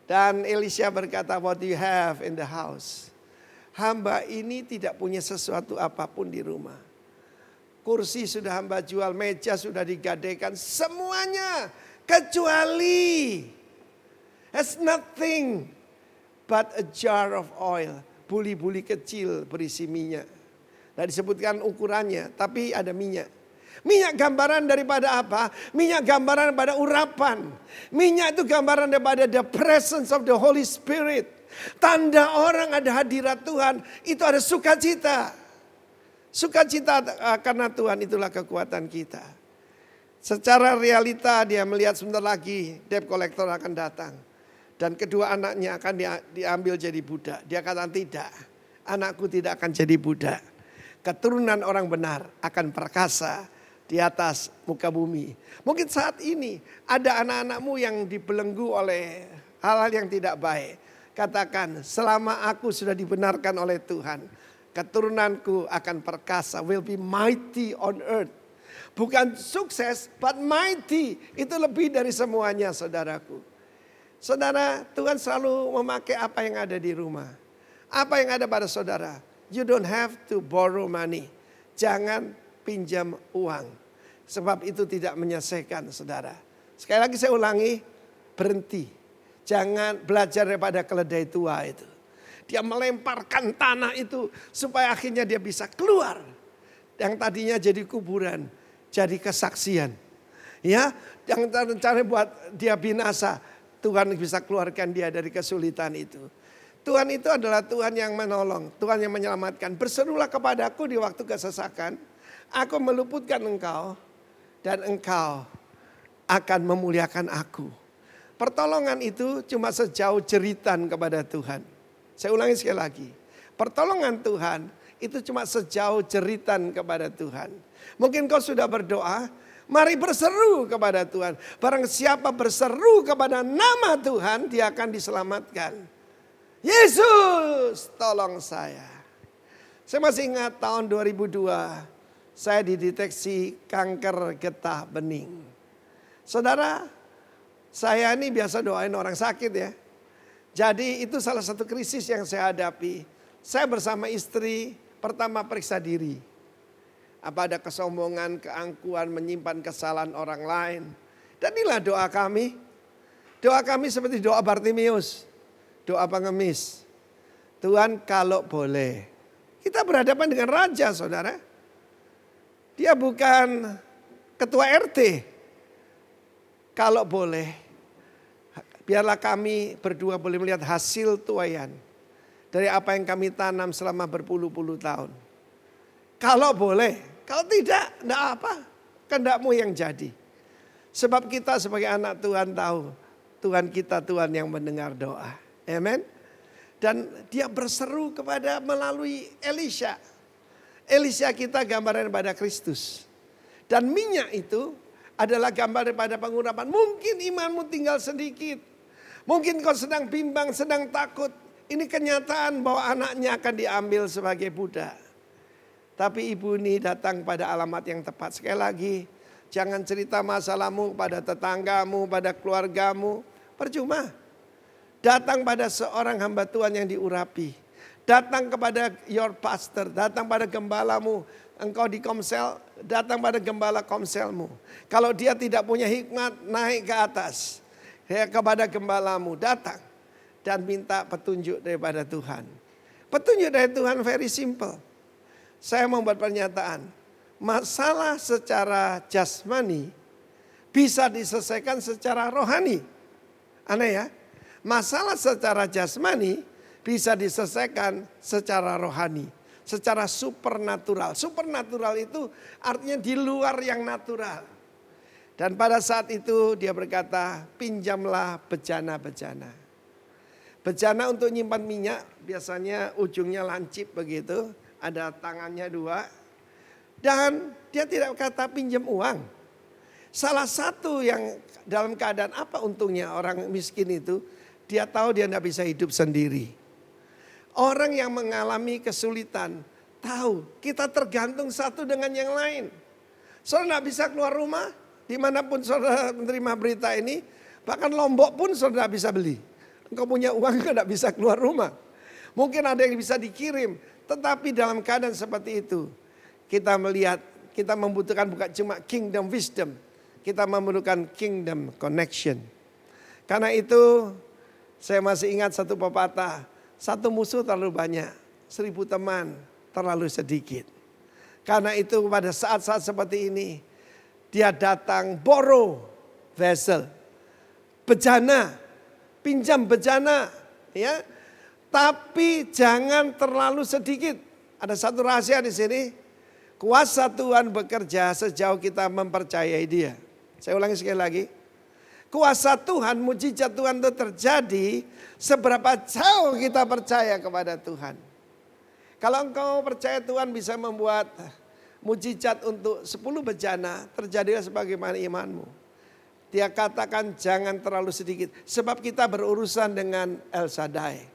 Dan Elisha berkata, what do you have in the house? Hamba ini tidak punya sesuatu apapun di rumah. Kursi sudah hamba jual, meja sudah digadaikan, semuanya kecuali has nothing but a jar of oil. Buli-buli kecil berisi minyak. Nah, disebutkan ukurannya, tapi ada minyak. Minyak gambaran daripada apa? Minyak gambaran pada urapan. Minyak itu gambaran daripada the presence of the Holy Spirit. Tanda orang ada hadirat Tuhan, itu ada sukacita. Sukacita karena Tuhan itulah kekuatan kita. Secara realita dia melihat sebentar lagi debt collector akan datang. Dan kedua anaknya akan diambil jadi budak. Dia katakan tidak, anakku tidak akan jadi budak. Keturunan orang benar akan perkasa di atas muka bumi. Mungkin saat ini ada anak-anakmu yang dibelenggu oleh hal-hal yang tidak baik. Katakan, selama aku sudah dibenarkan oleh Tuhan, keturunanku akan perkasa, will be mighty on earth. Bukan sukses, but mighty. Itu lebih dari semuanya, saudaraku. Saudara, Tuhan selalu memakai apa yang ada di rumah. Apa yang ada pada saudara. You don't have to borrow money. Jangan pinjam uang. Sebab itu tidak menyelesaikan, saudara. Sekali lagi saya ulangi, berhenti. Jangan belajar daripada keledai tua itu. Dia melemparkan tanah itu supaya akhirnya dia bisa keluar. Yang tadinya jadi kuburan, jadi kesaksian. Ya, yang rencana buat dia binasa, Tuhan bisa keluarkan dia dari kesulitan itu. Tuhan itu adalah Tuhan yang menolong, Tuhan yang menyelamatkan. Berserulah kepadaku di waktu kesesakan, aku meluputkan engkau dan engkau akan memuliakan aku. Pertolongan itu cuma sejauh jeritan kepada Tuhan. Saya ulangi sekali lagi. Pertolongan Tuhan itu cuma sejauh jeritan kepada Tuhan. Mungkin kau sudah berdoa, mari berseru kepada Tuhan. Barang siapa berseru kepada nama Tuhan, dia akan diselamatkan. Yesus, tolong saya. Saya masih ingat tahun 2002, saya dideteksi kanker getah bening. Saudara, saya ini biasa doain orang sakit ya. Jadi itu salah satu krisis yang saya hadapi. Saya bersama istri pertama periksa diri. Apa ada kesombongan, keangkuhan, menyimpan kesalahan orang lain. Dan inilah doa kami. Doa kami seperti doa Bartimius. Doa pengemis. Tuhan kalau boleh. Kita berhadapan dengan raja saudara. Dia bukan ketua RT. Kalau boleh. Biarlah kami berdua boleh melihat hasil tuaian. Dari apa yang kami tanam selama berpuluh-puluh tahun. Kalau boleh. Kalau tidak apa. Kehendakmu yang jadi. Sebab kita sebagai anak Tuhan tahu. Tuhan kita Tuhan yang mendengar doa. Amen. Dan dia berseru kepada melalui Elisha. Elisha kita gambaran pada Kristus. Dan minyak itu adalah gambar daripada pengurapan. Mungkin imanmu tinggal sedikit. Mungkin kau sedang bimbang, sedang takut. Ini kenyataan bahwa anaknya akan diambil sebagai budak. Tapi ibu ini datang pada alamat yang tepat. Sekali lagi, jangan cerita masalahmu pada tetanggamu, pada keluargamu. Percuma. Datang pada seorang hamba Tuhan yang diurapi. Datang kepada your pastor, datang pada gembalamu. Engkau di komsel, datang pada gembala komselmu. Kalau dia tidak punya hikmat, naik ke atas. Ya, kepada gembalamu, datang. Dan minta petunjuk daripada Tuhan. Petunjuk dari Tuhan very simple. Saya membuat pernyataan. Masalah secara jasmani bisa diselesaikan secara rohani. Aneh ya. Masalah secara jasmani bisa diselesaikan secara rohani. Secara supernatural. Supernatural itu artinya di luar yang natural. Dan pada saat itu dia berkata, pinjamlah bejana-bejana. Bejana untuk nyimpan minyak biasanya ujungnya lancip begitu. Ada tangannya dua. Dan dia tidak kata pinjam uang. Salah satu yang dalam keadaan apa untungnya orang miskin itu. Dia tahu dia tidak bisa hidup sendiri. Orang yang mengalami kesulitan tahu kita tergantung satu dengan yang lain. Saudara tidak bisa keluar rumah. Dimanapun saudara menerima berita ini. Bahkan Lombok pun saudara bisa beli. Engkau punya uang tidak bisa keluar rumah. Mungkin ada yang bisa dikirim. Tetapi dalam keadaan seperti itu. Kita melihat kita membutuhkan bukan cuma kingdom wisdom. Kita memerlukan kingdom connection. Karena itu saya masih ingat satu pepatah. Satu musuh terlalu banyak. 1000 teman terlalu sedikit. Karena itu pada saat-saat seperti ini. Dia datang borrow vessel. Bejana. Pinjam bejana. Ya. Tapi jangan terlalu sedikit. Ada satu rahasia di sini. Kuasa Tuhan bekerja sejauh kita mempercayai dia. Saya ulangi sekali lagi. Kuasa Tuhan, mujizat Tuhan itu terjadi seberapa jauh kita percaya kepada Tuhan. Kalau engkau percaya Tuhan bisa membuat mujizat untuk 10 bejana, terjadilah sebagaimana imanmu. Dia katakan jangan terlalu sedikit. Sebab kita berurusan dengan El Shaddai.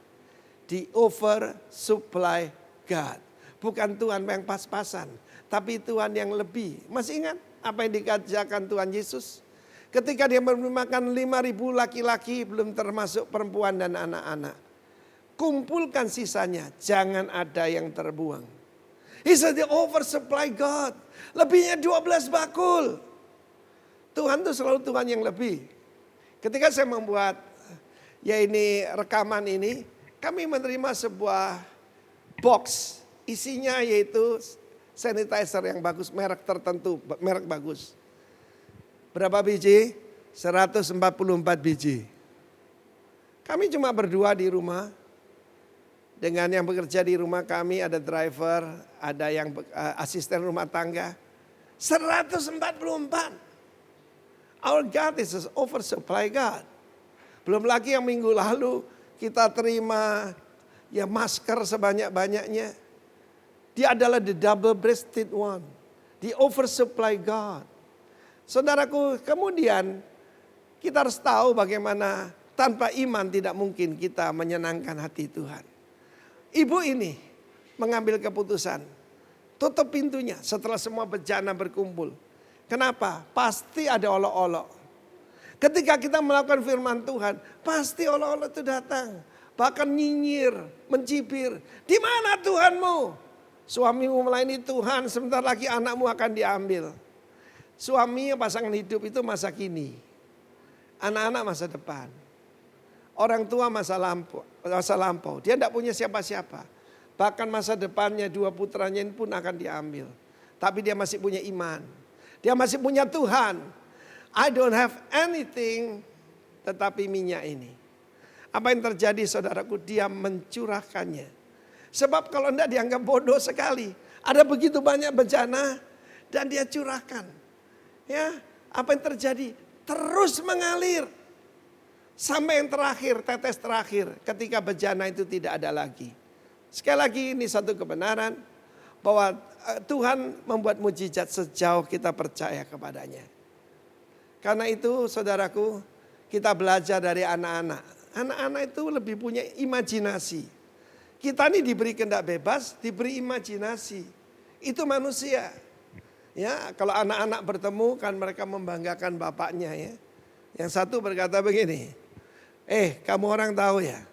The oversupply God. Bukan Tuhan yang pas-pasan. Tapi Tuhan yang lebih. Masih ingat apa yang dikatakan Tuhan Yesus? Ketika dia memberi makan 5.000 laki-laki belum termasuk perempuan dan anak-anak. Kumpulkan sisanya, jangan ada yang terbuang. He said the oversupply God. Lebihnya 12 bakul. Tuhan itu selalu Tuhan yang lebih. Ketika saya membuat ya ini rekaman ini, kami menerima sebuah box. Isinya yaitu sanitizer yang bagus, merek tertentu, merek bagus. Berapa biji? 144 biji. Kami cuma berdua di rumah. Dengan yang bekerja di rumah kami, ada driver, ada yang asisten rumah tangga. 144. Our God is an oversupply God. Belum lagi yang minggu lalu kita terima ya masker sebanyak-banyaknya. Dia adalah the double-breasted one. The oversupply God. Saudaraku, kemudian kita harus tahu bagaimana tanpa iman tidak mungkin kita menyenangkan hati Tuhan. Ibu ini mengambil keputusan. Tutup pintunya setelah semua bejana berkumpul. Kenapa? Pasti ada olok-olok. Ketika kita melakukan firman Tuhan, pasti olok-olok itu datang. Bahkan nyinyir, mencibir. Di mana Tuhanmu? Suamimu melayani Tuhan, sebentar lagi anakmu akan diambil. Suami pasangan hidup itu masa kini. Anak-anak masa depan. Orang tua masa lampau. Dia tidak punya siapa-siapa. Bahkan masa depannya 2 putranya pun akan diambil. Tapi dia masih punya iman. Dia masih punya Tuhan. I don't have anything tetapi minyak ini. Apa yang terjadi saudaraku? Dia mencurahkannya. Sebab kalau tidak dianggap bodoh sekali. Ada begitu banyak bencana dan dia curahkan. Ya, apa yang terjadi? Terus mengalir. Sampai yang terakhir, tetes terakhir ketika bejana itu tidak ada lagi. Sekali lagi ini satu kebenaran bahwa Tuhan membuat mujizat sejauh kita percaya kepadanya. Karena itu saudaraku, kita belajar dari anak-anak. Anak-anak itu lebih punya imajinasi. Kita ini diberi kehendak bebas, diberi imajinasi. Itu manusia. Ya, kalau anak-anak bertemu kan mereka membanggakan bapaknya ya. Yang satu berkata begini, kamu orang tahu ya,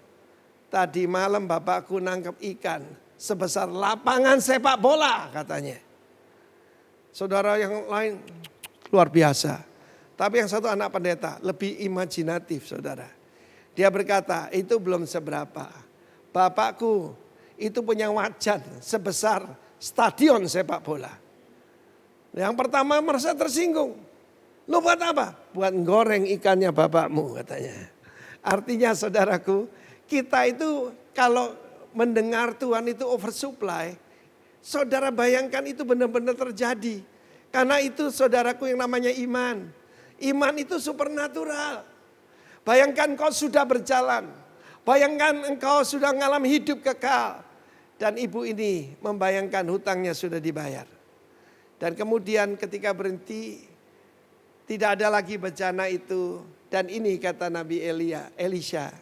tadi malam bapakku nangkep ikan sebesar lapangan sepak bola katanya. Saudara yang lain luar biasa. Tapi yang satu anak pendeta lebih imajinatif saudara. Dia berkata itu belum seberapa. Bapakku itu punya wajan sebesar stadion sepak bola. Yang pertama merasa tersinggung. Lu buat apa? Buat goreng ikannya bapakmu katanya. Artinya saudaraku, kita itu kalau mendengar Tuhan itu oversupply, saudara bayangkan itu benar-benar terjadi. Karena itu saudaraku yang namanya iman. Iman itu supernatural. Bayangkan kau sudah berjalan. Bayangkan engkau sudah mengalami hidup kekal. Dan ibu ini membayangkan hutangnya sudah dibayar. Dan kemudian ketika berhenti, tidak ada lagi bencana itu. Dan ini kata Nabi Elisha,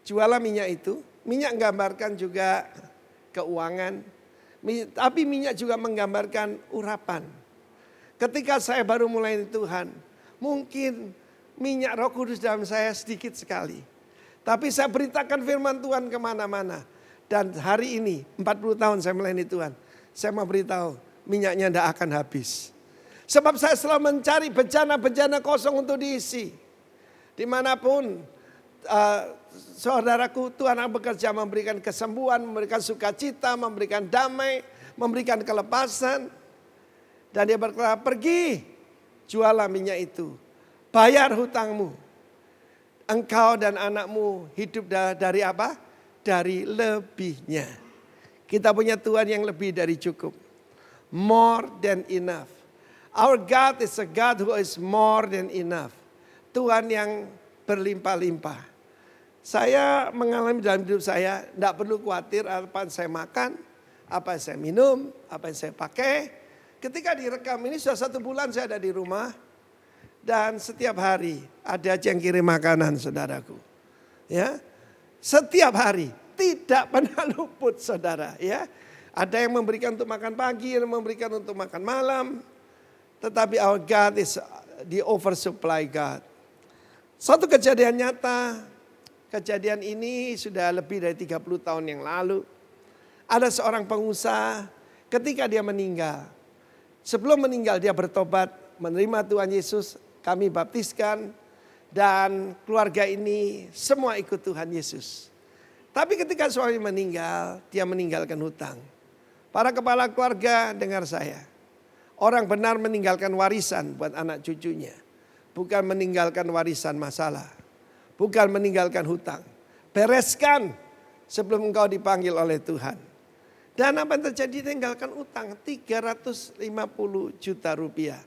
jualah minyak itu. Minyak menggambarkan juga keuangan. Tapi minyak juga menggambarkan urapan. Ketika saya baru mulai Tuhan, mungkin minyak Roh Kudus dalam saya sedikit sekali. Tapi saya beritakan firman Tuhan kemana-mana. Dan hari ini 40 tahun saya melayani Tuhan. Saya mau beritahu minyaknya tidak akan habis. Sebab saya selalu mencari bejana-bejana kosong untuk diisi. Dimanapun saudaraku, Tuhan yang bekerja memberikan kesembuhan, memberikan sukacita, memberikan damai, memberikan kelepasan. Dan dia berkata, pergi jualah minyak itu. Bayar hutangmu. Engkau dan anakmu hidup dari apa? Dari lebihnya. Kita punya Tuhan yang lebih dari cukup. More than enough. Our God is a God who is more than enough. Tuhan yang berlimpah-limpah. Saya mengalami dalam hidup saya, tidak perlu khawatir apa yang saya makan, apa yang saya minum, apa yang saya pakai. Ketika direkam ini sudah 1 bulan saya ada di rumah. Dan setiap hari ada yang kirim makanan saudaraku. Ya, setiap hari tidak pernah luput saudara. Ya, ada yang memberikan untuk makan pagi, yang memberikan untuk makan malam. Tetapi our God is the oversupply God. Satu kejadian nyata, kejadian ini sudah lebih dari 30 tahun yang lalu. Ada seorang pengusaha ketika dia meninggal. Sebelum meninggal dia bertobat, menerima Tuhan Yesus, kami baptiskan. Dan keluarga ini semua ikut Tuhan Yesus. Tapi ketika suami meninggal, dia meninggalkan hutang. Para kepala keluarga dengar saya. Orang benar meninggalkan warisan buat anak cucunya. Bukan meninggalkan warisan masalah. bukan meninggalkan hutang. Bereskan sebelum engkau dipanggil oleh Tuhan. Dan apa yang terjadi? Tinggalkan utang 350 juta rupiah.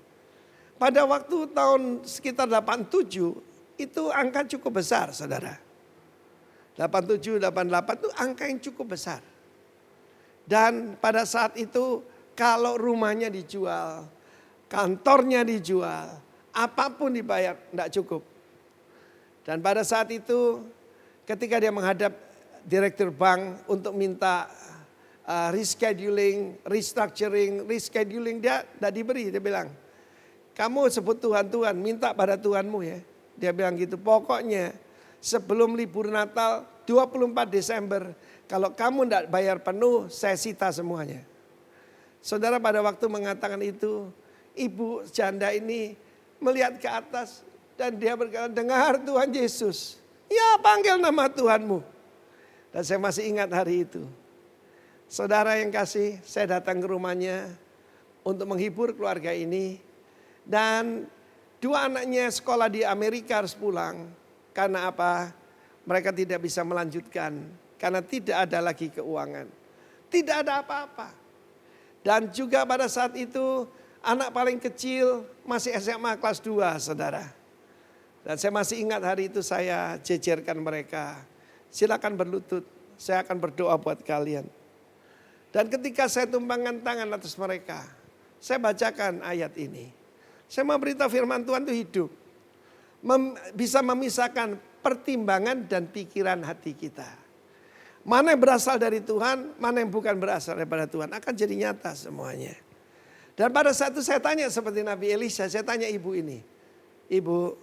Pada waktu tahun sekitar 87 itu angka cukup besar, saudara. 87, 88 itu angka yang cukup besar. Dan pada saat itu kalau rumahnya dijual, kantornya dijual, apapun dibayar tidak cukup. Dan pada saat itu ketika dia menghadap direktur bank untuk minta rescheduling, rescheduling dia tidak diberi. Dia bilang, kamu sebut Tuhan, minta pada Tuhanmu ya. Dia bilang gitu, pokoknya sebelum libur Natal 24 Desember, kalau kamu tidak bayar penuh, saya sita semuanya. Saudara pada waktu mengatakan itu, ibu janda ini melihat ke atas dan dia berkata, dengar Tuhan Yesus, ya panggil nama Tuhanmu. Dan saya masih ingat hari itu. Saudara yang kasih, saya datang ke rumahnya untuk menghibur keluarga ini. Dan 2 anaknya sekolah di Amerika harus pulang. Karena apa? Mereka tidak bisa melanjutkan. Karena tidak ada lagi keuangan. Tidak ada apa-apa. Dan juga pada saat itu anak paling kecil masih SMA kelas 2, saudara. Dan saya masih ingat hari itu saya jejerkan mereka. Silakan berlutut, saya akan berdoa buat kalian. Dan ketika saya tumpangkan tangan atas mereka, saya bacakan ayat ini. Saya memberitahu firman Tuhan itu hidup. Bisa memisahkan pertimbangan dan pikiran hati kita. Mana yang berasal dari Tuhan, mana yang bukan berasal daripada Tuhan. Akan jadi nyata semuanya. Dan pada saat itu saya tanya seperti Nabi Elisha, saya tanya ibu ini. Ibu,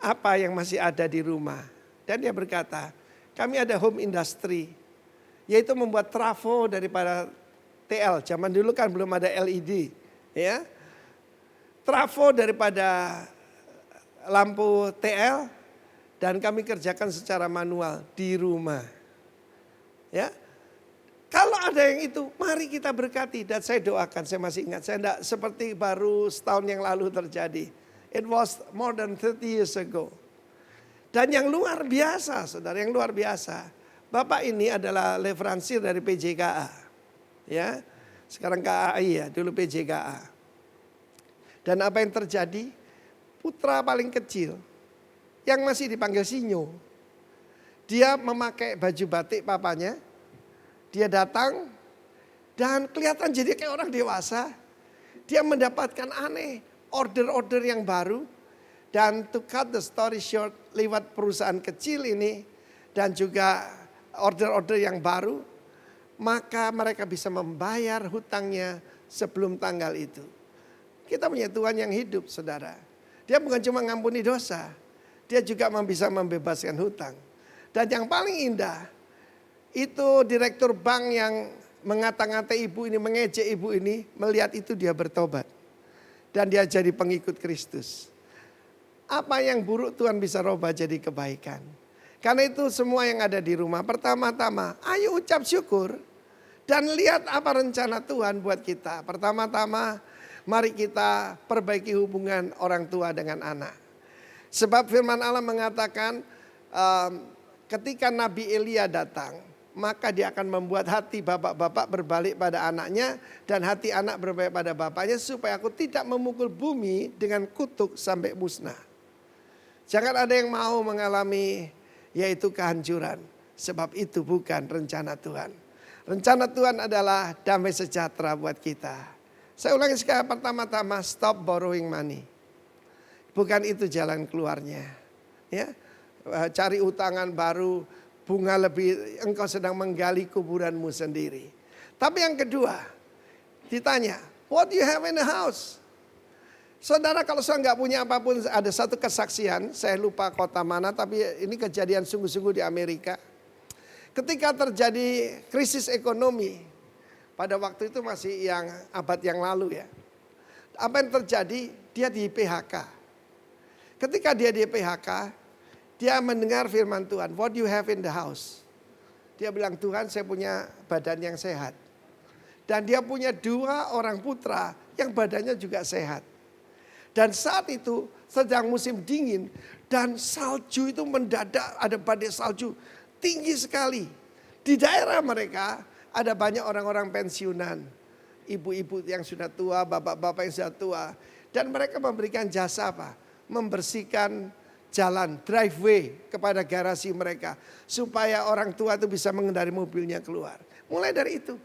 apa yang masih ada di rumah? Dan dia berkata, kami ada home industry. Yaitu membuat trafo daripada TL. Zaman dulu kan belum ada LED. Ya. Trafo daripada lampu TL. Dan kami kerjakan secara manual di rumah. Ya. Kalau ada yang itu, mari kita berkati. Dan saya doakan, saya masih ingat. Saya tidak seperti baru setahun yang lalu terjadi. It was more than 30 years ago. Dan yang luar biasa, saudara, yang luar biasa. Bapak ini adalah leveransir dari PJKA. Ya, sekarang KAI ya, dulu PJKA. Dan apa yang terjadi? Putra paling kecil yang masih dipanggil Sinyo. Dia memakai baju batik papanya. Dia datang dan kelihatan jadi kayak orang dewasa. Dia mendapatkan aneh, order-order yang baru. Dan to cut the story short, lewat perusahaan kecil ini dan juga order-order yang baru, maka mereka bisa membayar hutangnya sebelum tanggal itu. Kita punya Tuhan yang hidup, saudara. Dia bukan cuma ngampuni dosa, dia juga bisa membebaskan hutang. Dan yang paling indah, itu direktur bank yang mengata-ngata ibu ini, mengejek ibu ini, melihat itu dia bertobat. Dan dia jadi pengikut Kristus. Apa yang buruk Tuhan bisa rubah jadi kebaikan. Karena itu semua yang ada di rumah, pertama-tama ayo ucap syukur. Dan lihat apa rencana Tuhan buat kita. Pertama-tama mari kita perbaiki hubungan orang tua dengan anak. Sebab firman Allah mengatakan ketika Nabi Elia datang, maka dia akan membuat hati bapak-bapak berbalik pada anaknya dan hati anak berbalik pada bapaknya supaya aku tidak memukul bumi dengan kutuk sampai musnah. Jangan ada yang mau mengalami yaitu kehancuran. Sebab itu bukan rencana Tuhan. Rencana Tuhan adalah damai sejahtera buat kita. Saya ulangi sekali, pertama-tama stop borrowing money. Bukan itu jalan keluarnya. Ya, cari utangan baru, bunga lebih, engkau sedang menggali kuburanmu sendiri. Tapi yang kedua, ditanya, what do you have in the house? Saudara, kalau saya nggak punya apapun, ada satu kesaksian, saya lupa kota mana, tapi ini kejadian sungguh-sungguh di Amerika. Ketika terjadi krisis ekonomi, pada waktu itu masih yang abad yang lalu ya. Apa yang terjadi? Dia di PHK. Ketika dia di PHK, dia mendengar firman Tuhan, what do you have in the house? Dia bilang, Tuhan saya punya badan yang sehat. Dan dia punya 2 orang putra yang badannya juga sehat. Dan saat itu sedang musim dingin, Dan salju itu mendadak, ada badai salju tinggi sekali. Di daerah mereka ada banyak orang-orang pensiunan. Ibu-ibu yang sudah tua, bapak-bapak yang sudah tua. Dan mereka memberikan jasa apa? Membersihkan jalan, driveway kepada garasi mereka. Supaya orang tua itu bisa mengendari mobilnya keluar. Mulai dari itu.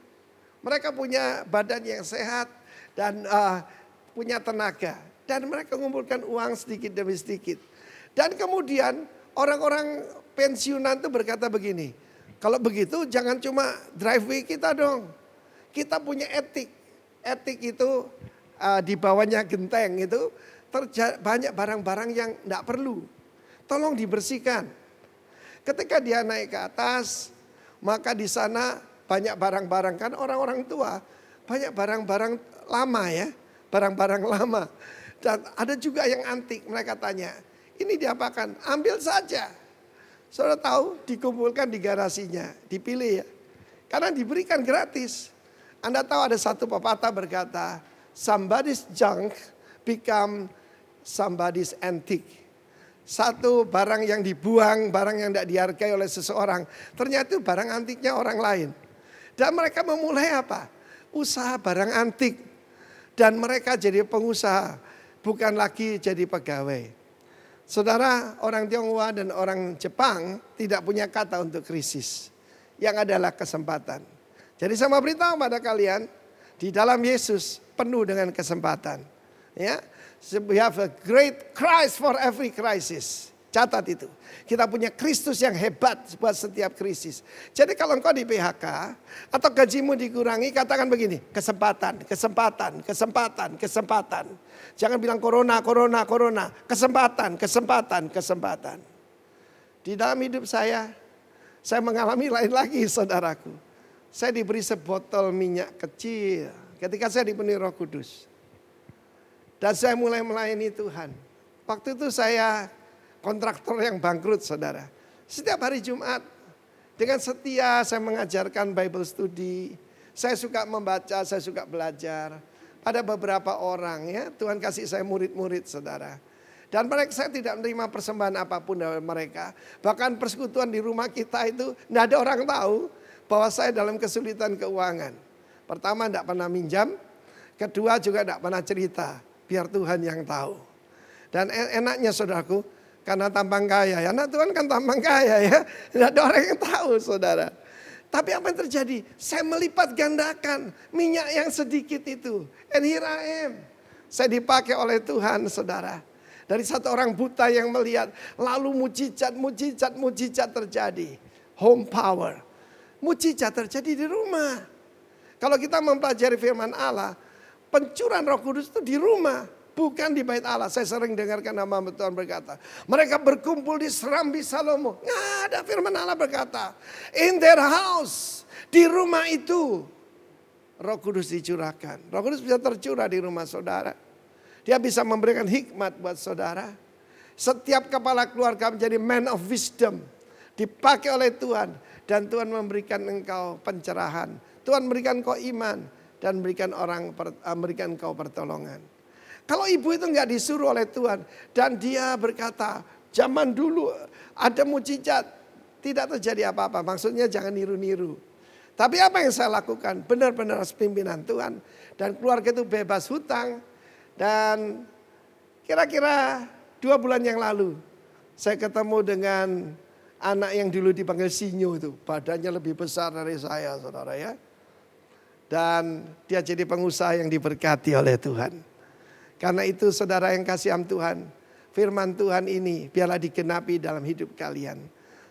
Mereka punya badan yang sehat dan punya tenaga. Dan mereka mengumpulkan uang sedikit demi sedikit. Dan kemudian orang-orang pensiunan itu berkata begini. Kalau begitu jangan cuma driveway kita dong. Kita punya etik. Etik itu di bawahnya genteng itu banyak barang-barang yang tidak perlu. Tolong dibersihkan. Ketika dia naik ke atas, maka di sana banyak barang-barang, kan orang-orang tua banyak barang-barang lama ya. Barang-barang lama. Dan ada juga yang antik. Mereka tanya, ini diapakan? Ambil saja. Saudara tahu dikumpulkan di garasinya, dipilih ya. Karena diberikan gratis. Anda tahu ada satu pepatah berkata, somebody's junk become somebody's antique. Satu barang yang dibuang, barang yang tidak dihargai oleh seseorang. Ternyata itu barang antiknya orang lain. Dan mereka memulai apa? Usaha barang antik. Dan mereka jadi pengusaha, bukan lagi jadi pegawai. Saudara, orang Tionghoa dan orang Jepang tidak punya kata untuk krisis. Yang adalah kesempatan. Jadi saya mau beritahu pada kalian, di dalam Yesus penuh dengan kesempatan. Ya, we have a great Christ for every crisis. Catat itu. Kita punya Kristus yang hebat buat setiap krisis. Jadi kalau engkau di PHK atau gajimu dikurangi, katakan begini, kesempatan, kesempatan, kesempatan, kesempatan. Jangan bilang corona, corona, corona. Kesempatan, kesempatan, kesempatan. Di dalam hidup saya mengalami lain lagi saudaraku. Saya diberi sebotol minyak kecil ketika saya dipenuhi Roh Kudus. Dan saya mulai melayani Tuhan. Waktu itu saya kontraktor yang bangkrut saudara. Setiap hari Jumat dengan setia saya mengajarkan Bible study. Saya suka membaca, saya suka belajar. Ada beberapa orang ya, Tuhan kasih saya murid-murid saudara. Dan mereka, saya tidak menerima persembahan apapun dari mereka. Bahkan persekutuan di rumah kita itu tidak ada orang tahu bahwa saya dalam kesulitan keuangan. Pertama tidak pernah minjam, kedua juga tidak pernah cerita. Biar Tuhan yang tahu. Dan enaknya saudaraku, karena tampang kaya ya. Nah Tuhan kan tampang kaya ya. Tidak ada orang yang tahu saudara. Tapi apa yang terjadi? Saya melipat gandakan minyak yang sedikit itu. And here I am. Saya dipakai oleh Tuhan saudara. Dari satu orang buta yang melihat. Lalu mujizat terjadi. Home power. Mujizat terjadi di rumah. Kalau kita mempelajari firman Allah. Pencurahan Roh Kudus itu di rumah. Bukan di bait Allah. Saya sering dengarkan nama Tuhan berkata. Mereka berkumpul di Serambi Salomo. Nggak ada firman Allah berkata. In their house. Di rumah itu. Roh Kudus dicurahkan. Roh Kudus bisa tercurah di rumah saudara. Dia bisa memberikan hikmat buat saudara. Setiap kepala keluarga menjadi man of wisdom. Dipakai oleh Tuhan. Dan Tuhan memberikan engkau pencerahan. Tuhan memberikan kau iman. Dan memberikan engkau pertolongan. Kalau ibu itu nggak disuruh oleh Tuhan dan dia berkata, zaman dulu ada mujizat, tidak terjadi apa-apa. Maksudnya jangan niru-niru. Tapi apa yang saya lakukan? Benar-benar pimpinan Tuhan dan keluarga itu bebas hutang. Dan kira-kira 2 bulan yang lalu saya ketemu dengan anak yang dulu dipanggil Sinyo itu, badannya lebih besar dari saya, saudara ya. Dan dia jadi pengusaha yang diberkati oleh Tuhan. Karena itu saudara yang kasih Tuhan, firman Tuhan ini biarlah digenapi dalam hidup kalian.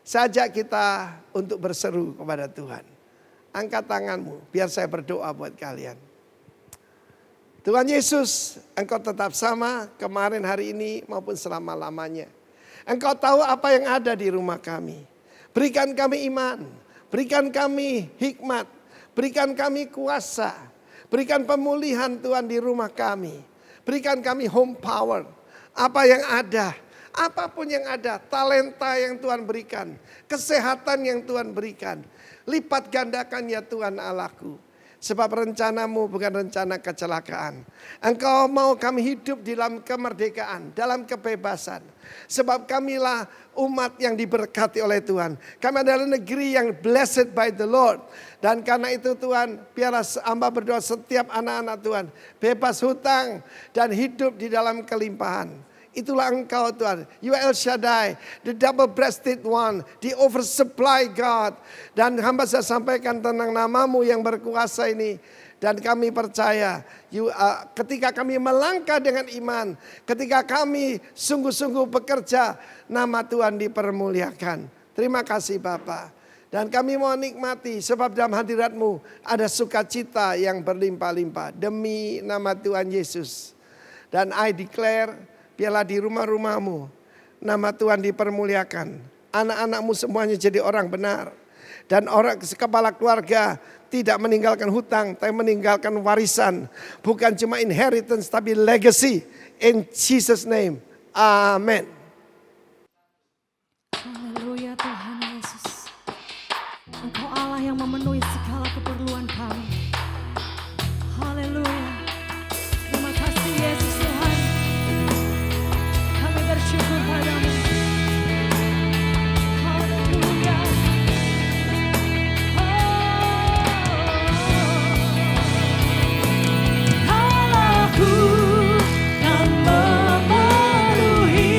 Saya ajak kita untuk berseru kepada Tuhan. Angkat tanganmu biar saya berdoa buat kalian. Tuhan Yesus, Engkau tetap sama kemarin, hari ini maupun selama-lamanya. Engkau tahu apa yang ada di rumah kami. Berikan kami iman, berikan kami hikmat, berikan kami kuasa, berikan pemulihan Tuhan di rumah kami. Berikan kami home power. Apa yang ada, apapun yang ada, talenta yang Tuhan berikan, kesehatan yang Tuhan berikan. Lipat gandakan ya Tuhan Allahku. Sebab rencanamu bukan rencana kecelakaan. Engkau mau kami hidup dalam kemerdekaan, dalam kebebasan. Sebab kamilah umat yang diberkati oleh Tuhan. Kami adalah negeri yang blessed by the Lord. Dan karena itu Tuhan, biarlah hamba berdoa setiap anak-anak Tuhan bebas hutang dan hidup di dalam kelimpahan. Itulah Engkau Tuhan, You are El Shaddai, the double-breasted one, the oversupply God. Dan hamba saya sampaikan tentang namamu yang berkuasa ini. Dan kami percaya, ketika kami melangkah dengan iman, ketika kami sungguh-sungguh bekerja, nama Tuhan dipermuliakan. Terima kasih Bapa. Dan kami mau nikmati sebab dalam hadirat-Mu ada sukacita yang berlimpah-limpah. Demi nama Tuhan Yesus. Dan I declare, biarlah di rumah-rumahmu nama Tuhan dipermuliakan. Anak-anakmu semuanya jadi orang benar. Dan orang kepala keluarga tidak meninggalkan hutang, tapi meninggalkan warisan. Bukan cuma inheritance, tapi legacy. In Jesus' name, amen. Haleluya Tuhan Yesus. Engkau Allah yang memenuhi segala keperluan kami. Haleluya. Terima kasih Yesus Tuhan. Kami bersyukur padamu. Haleluya. Allahku yang memenuhi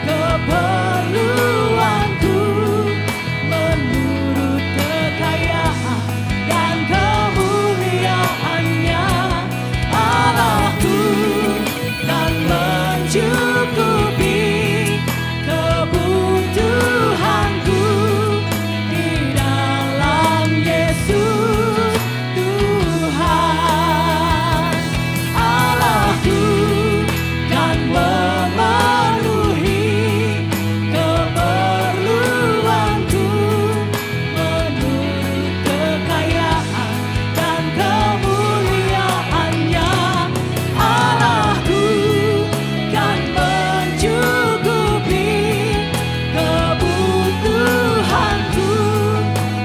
keperluanku menurut kekayaan dan kemuliaannya. Allahku kan mencukupi kebutuhanku di dalam Yesus Tuhan. Allahku kan memenuhi keperluanku menurut kekayaan dan kemuliaannya. Allahku kan mencukupi kebutuhanku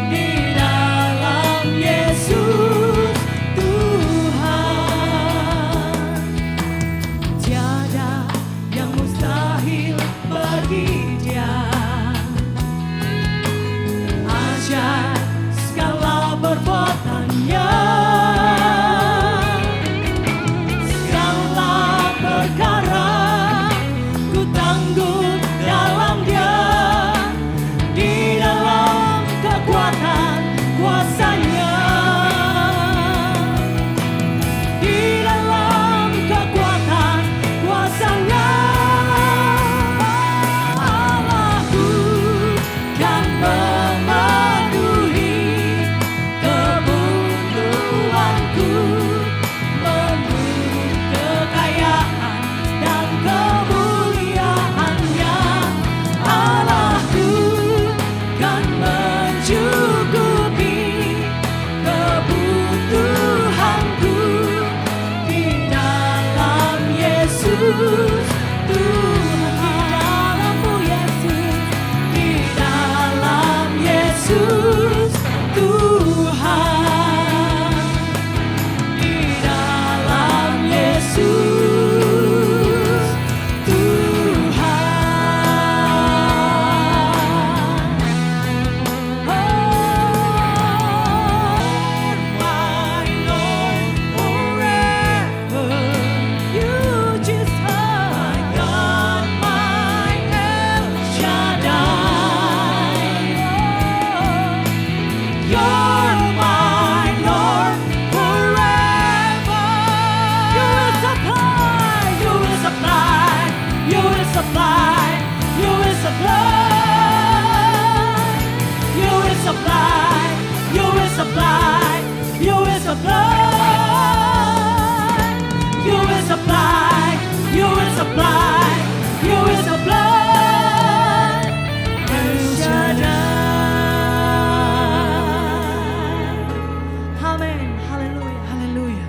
di dalam Yesus Tuhan. Tiada yang mustahil bagi Dia. Ajaib segala perbuatannya. Segala perkara ku tanggung dalam Dia. Di dalam kekuatan kuasa-Nya. Di dalam kekuatan kuasa-Nya. Allahku kan memenuhi kebutuhanku menurut kekayaan dan kemuliaannya. Allahku kan mencukupi kebutuhanku di dalam Yesus Tuhan. Di dalam Yesus Tuhan. Di dalam Yesus Tuhan. My Lord, forever You just are God, my El Shaddai. You're my Lord forever. You will supply, You will supply, You will supply, You will supply, You will supply, You will supply, You will supply, You will supply, You will supply, You will supply. El Shaddai. Amen. Haleluya. Haleluya.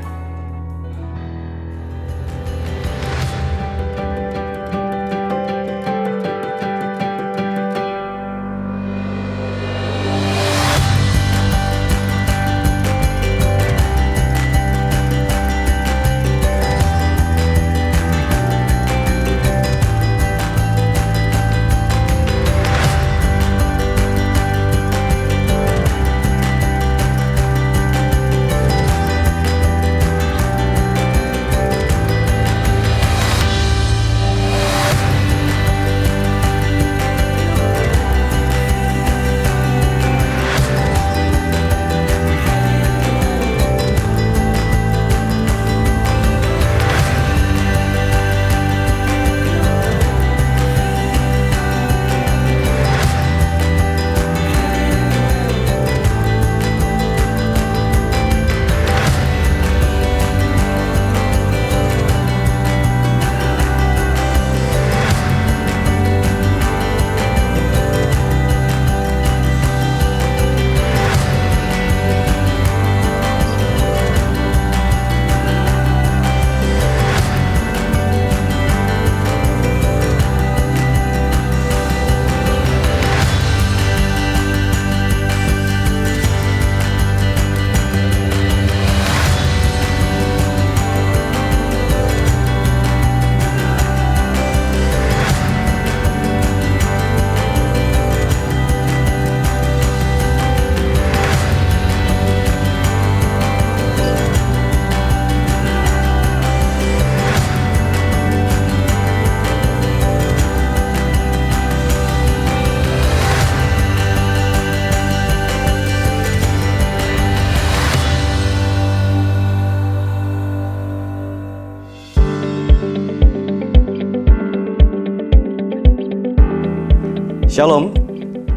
Shalom,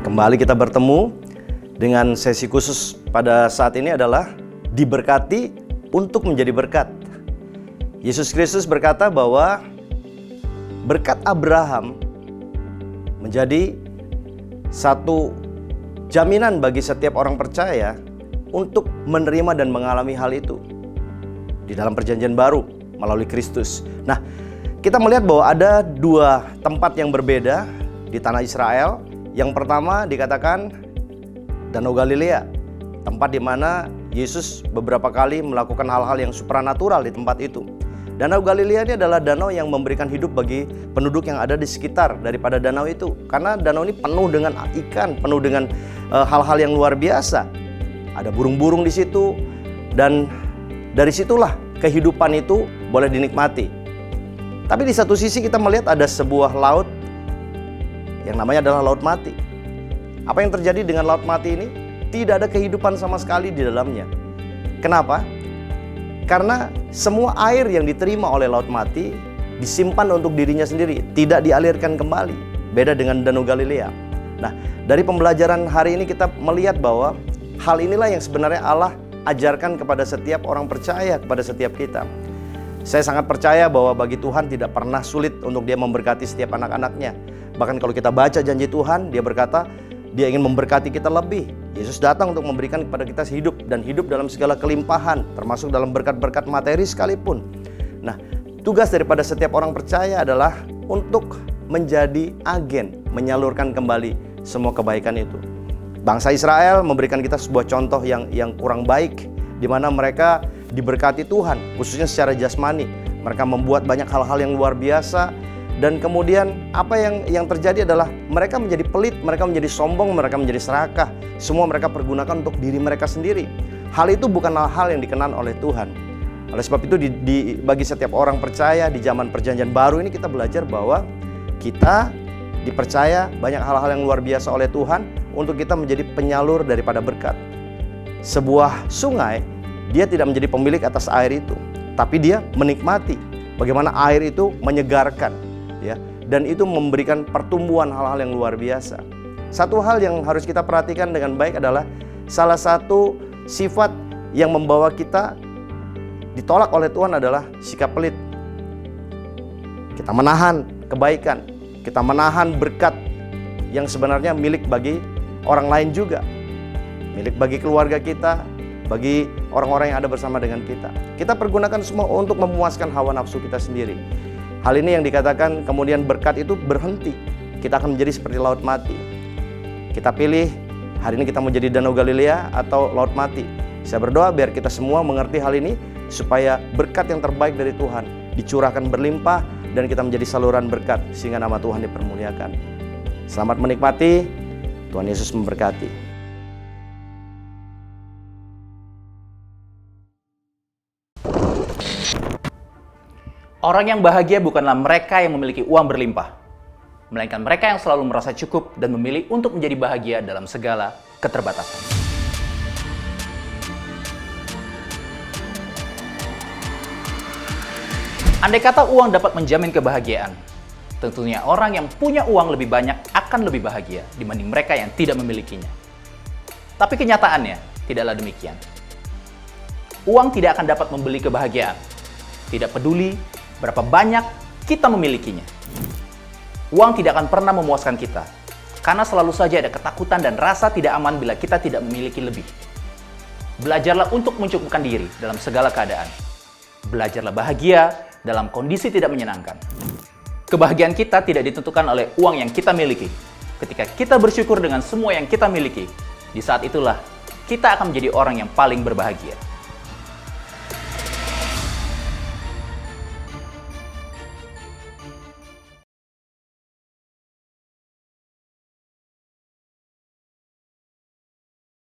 kembali kita bertemu dengan sesi khusus pada saat ini adalah diberkati untuk menjadi berkat. Yesus Kristus berkata bahwa berkat Abraham menjadi satu jaminan bagi setiap orang percaya untuk menerima dan mengalami hal itu di dalam perjanjian baru melalui Kristus. Nah, kita melihat bahwa ada dua tempat yang berbeda di tanah Israel. Yang pertama dikatakan Danau Galilea, tempat di mana Yesus beberapa kali melakukan hal-hal yang supranatural di tempat itu. Danau Galilea ini adalah danau yang memberikan hidup bagi penduduk yang ada di sekitar daripada danau itu. Karena danau ini penuh dengan ikan, penuh dengan hal-hal yang luar biasa. Ada burung-burung di situ, dan dari situlah kehidupan itu boleh dinikmati. Tapi di satu sisi kita melihat ada sebuah laut yang namanya adalah laut mati. Apa yang terjadi dengan laut mati ini? Tidak ada kehidupan sama sekali di dalamnya. Kenapa? Karena semua air yang diterima oleh laut mati disimpan untuk dirinya sendiri, tidak dialirkan kembali. Beda dengan Danau Galilea. Nah, dari pembelajaran hari ini kita melihat bahwa hal inilah yang sebenarnya Allah ajarkan kepada setiap orang percaya, kepada setiap kita. Saya sangat percaya bahwa bagi Tuhan tidak pernah sulit untuk Dia memberkati setiap anak-anaknya. Bahkan kalau kita baca janji Tuhan, Dia berkata, Dia ingin memberkati kita lebih. Yesus datang untuk memberikan kepada kita hidup, dan hidup dalam segala kelimpahan, termasuk dalam berkat-berkat materi sekalipun. Nah, tugas daripada setiap orang percaya adalah untuk menjadi agen, menyalurkan kembali semua kebaikan itu. Bangsa Israel memberikan kita sebuah contoh yang kurang baik, di mana mereka diberkati Tuhan, khususnya secara jasmani. Mereka membuat banyak hal-hal yang luar biasa, dan kemudian apa yang terjadi adalah mereka menjadi pelit, mereka menjadi sombong, mereka menjadi serakah. Semua mereka pergunakan untuk diri mereka sendiri. Hal itu bukanlah hal yang dikenan oleh Tuhan. Oleh sebab itu bagi setiap orang percaya di zaman perjanjian baru ini, kita belajar bahwa kita dipercaya banyak hal-hal yang luar biasa oleh Tuhan untuk kita menjadi penyalur daripada berkat. Sebuah sungai, dia tidak menjadi pemilik atas air itu, tapi dia menikmati bagaimana air itu menyegarkan, ya, dan itu memberikan pertumbuhan hal-hal yang luar biasa. Satu hal yang harus kita perhatikan dengan baik adalah salah satu sifat yang membawa kita ditolak oleh Tuhan adalah sikap pelit. Kita menahan kebaikan, kita menahan berkat yang sebenarnya milik bagi orang lain juga, milik bagi keluarga kita, bagi orang-orang yang ada bersama dengan kita. Kita pergunakan semua untuk memuaskan hawa nafsu kita sendiri. Hal ini yang dikatakan kemudian berkat itu berhenti. Kita akan menjadi seperti laut mati. Kita pilih hari ini kita mau jadi Danau Galilea atau laut mati. Saya berdoa biar kita semua mengerti hal ini, supaya berkat yang terbaik dari Tuhan dicurahkan berlimpah, dan kita menjadi saluran berkat sehingga nama Tuhan dipermuliakan. Selamat menikmati. Tuhan Yesus memberkati. Orang yang bahagia bukanlah mereka yang memiliki uang berlimpah, melainkan mereka yang selalu merasa cukup dan memilih untuk menjadi bahagia dalam segala keterbatasan. Andai kata uang dapat menjamin kebahagiaan, tentunya orang yang punya uang lebih banyak akan lebih bahagia dibanding mereka yang tidak memilikinya. Tapi kenyataannya tidaklah demikian. Uang tidak akan dapat membeli kebahagiaan, tidak peduli berapa banyak kita memilikinya. Uang tidak akan pernah memuaskan kita, karena selalu saja ada ketakutan dan rasa tidak aman bila kita tidak memiliki lebih. Belajarlah untuk mencukupkan diri dalam segala keadaan. Belajarlah bahagia dalam kondisi tidak menyenangkan. Kebahagiaan kita tidak ditentukan oleh uang yang kita miliki. Ketika kita bersyukur dengan semua yang kita miliki, di saat itulah kita akan menjadi orang yang paling berbahagia.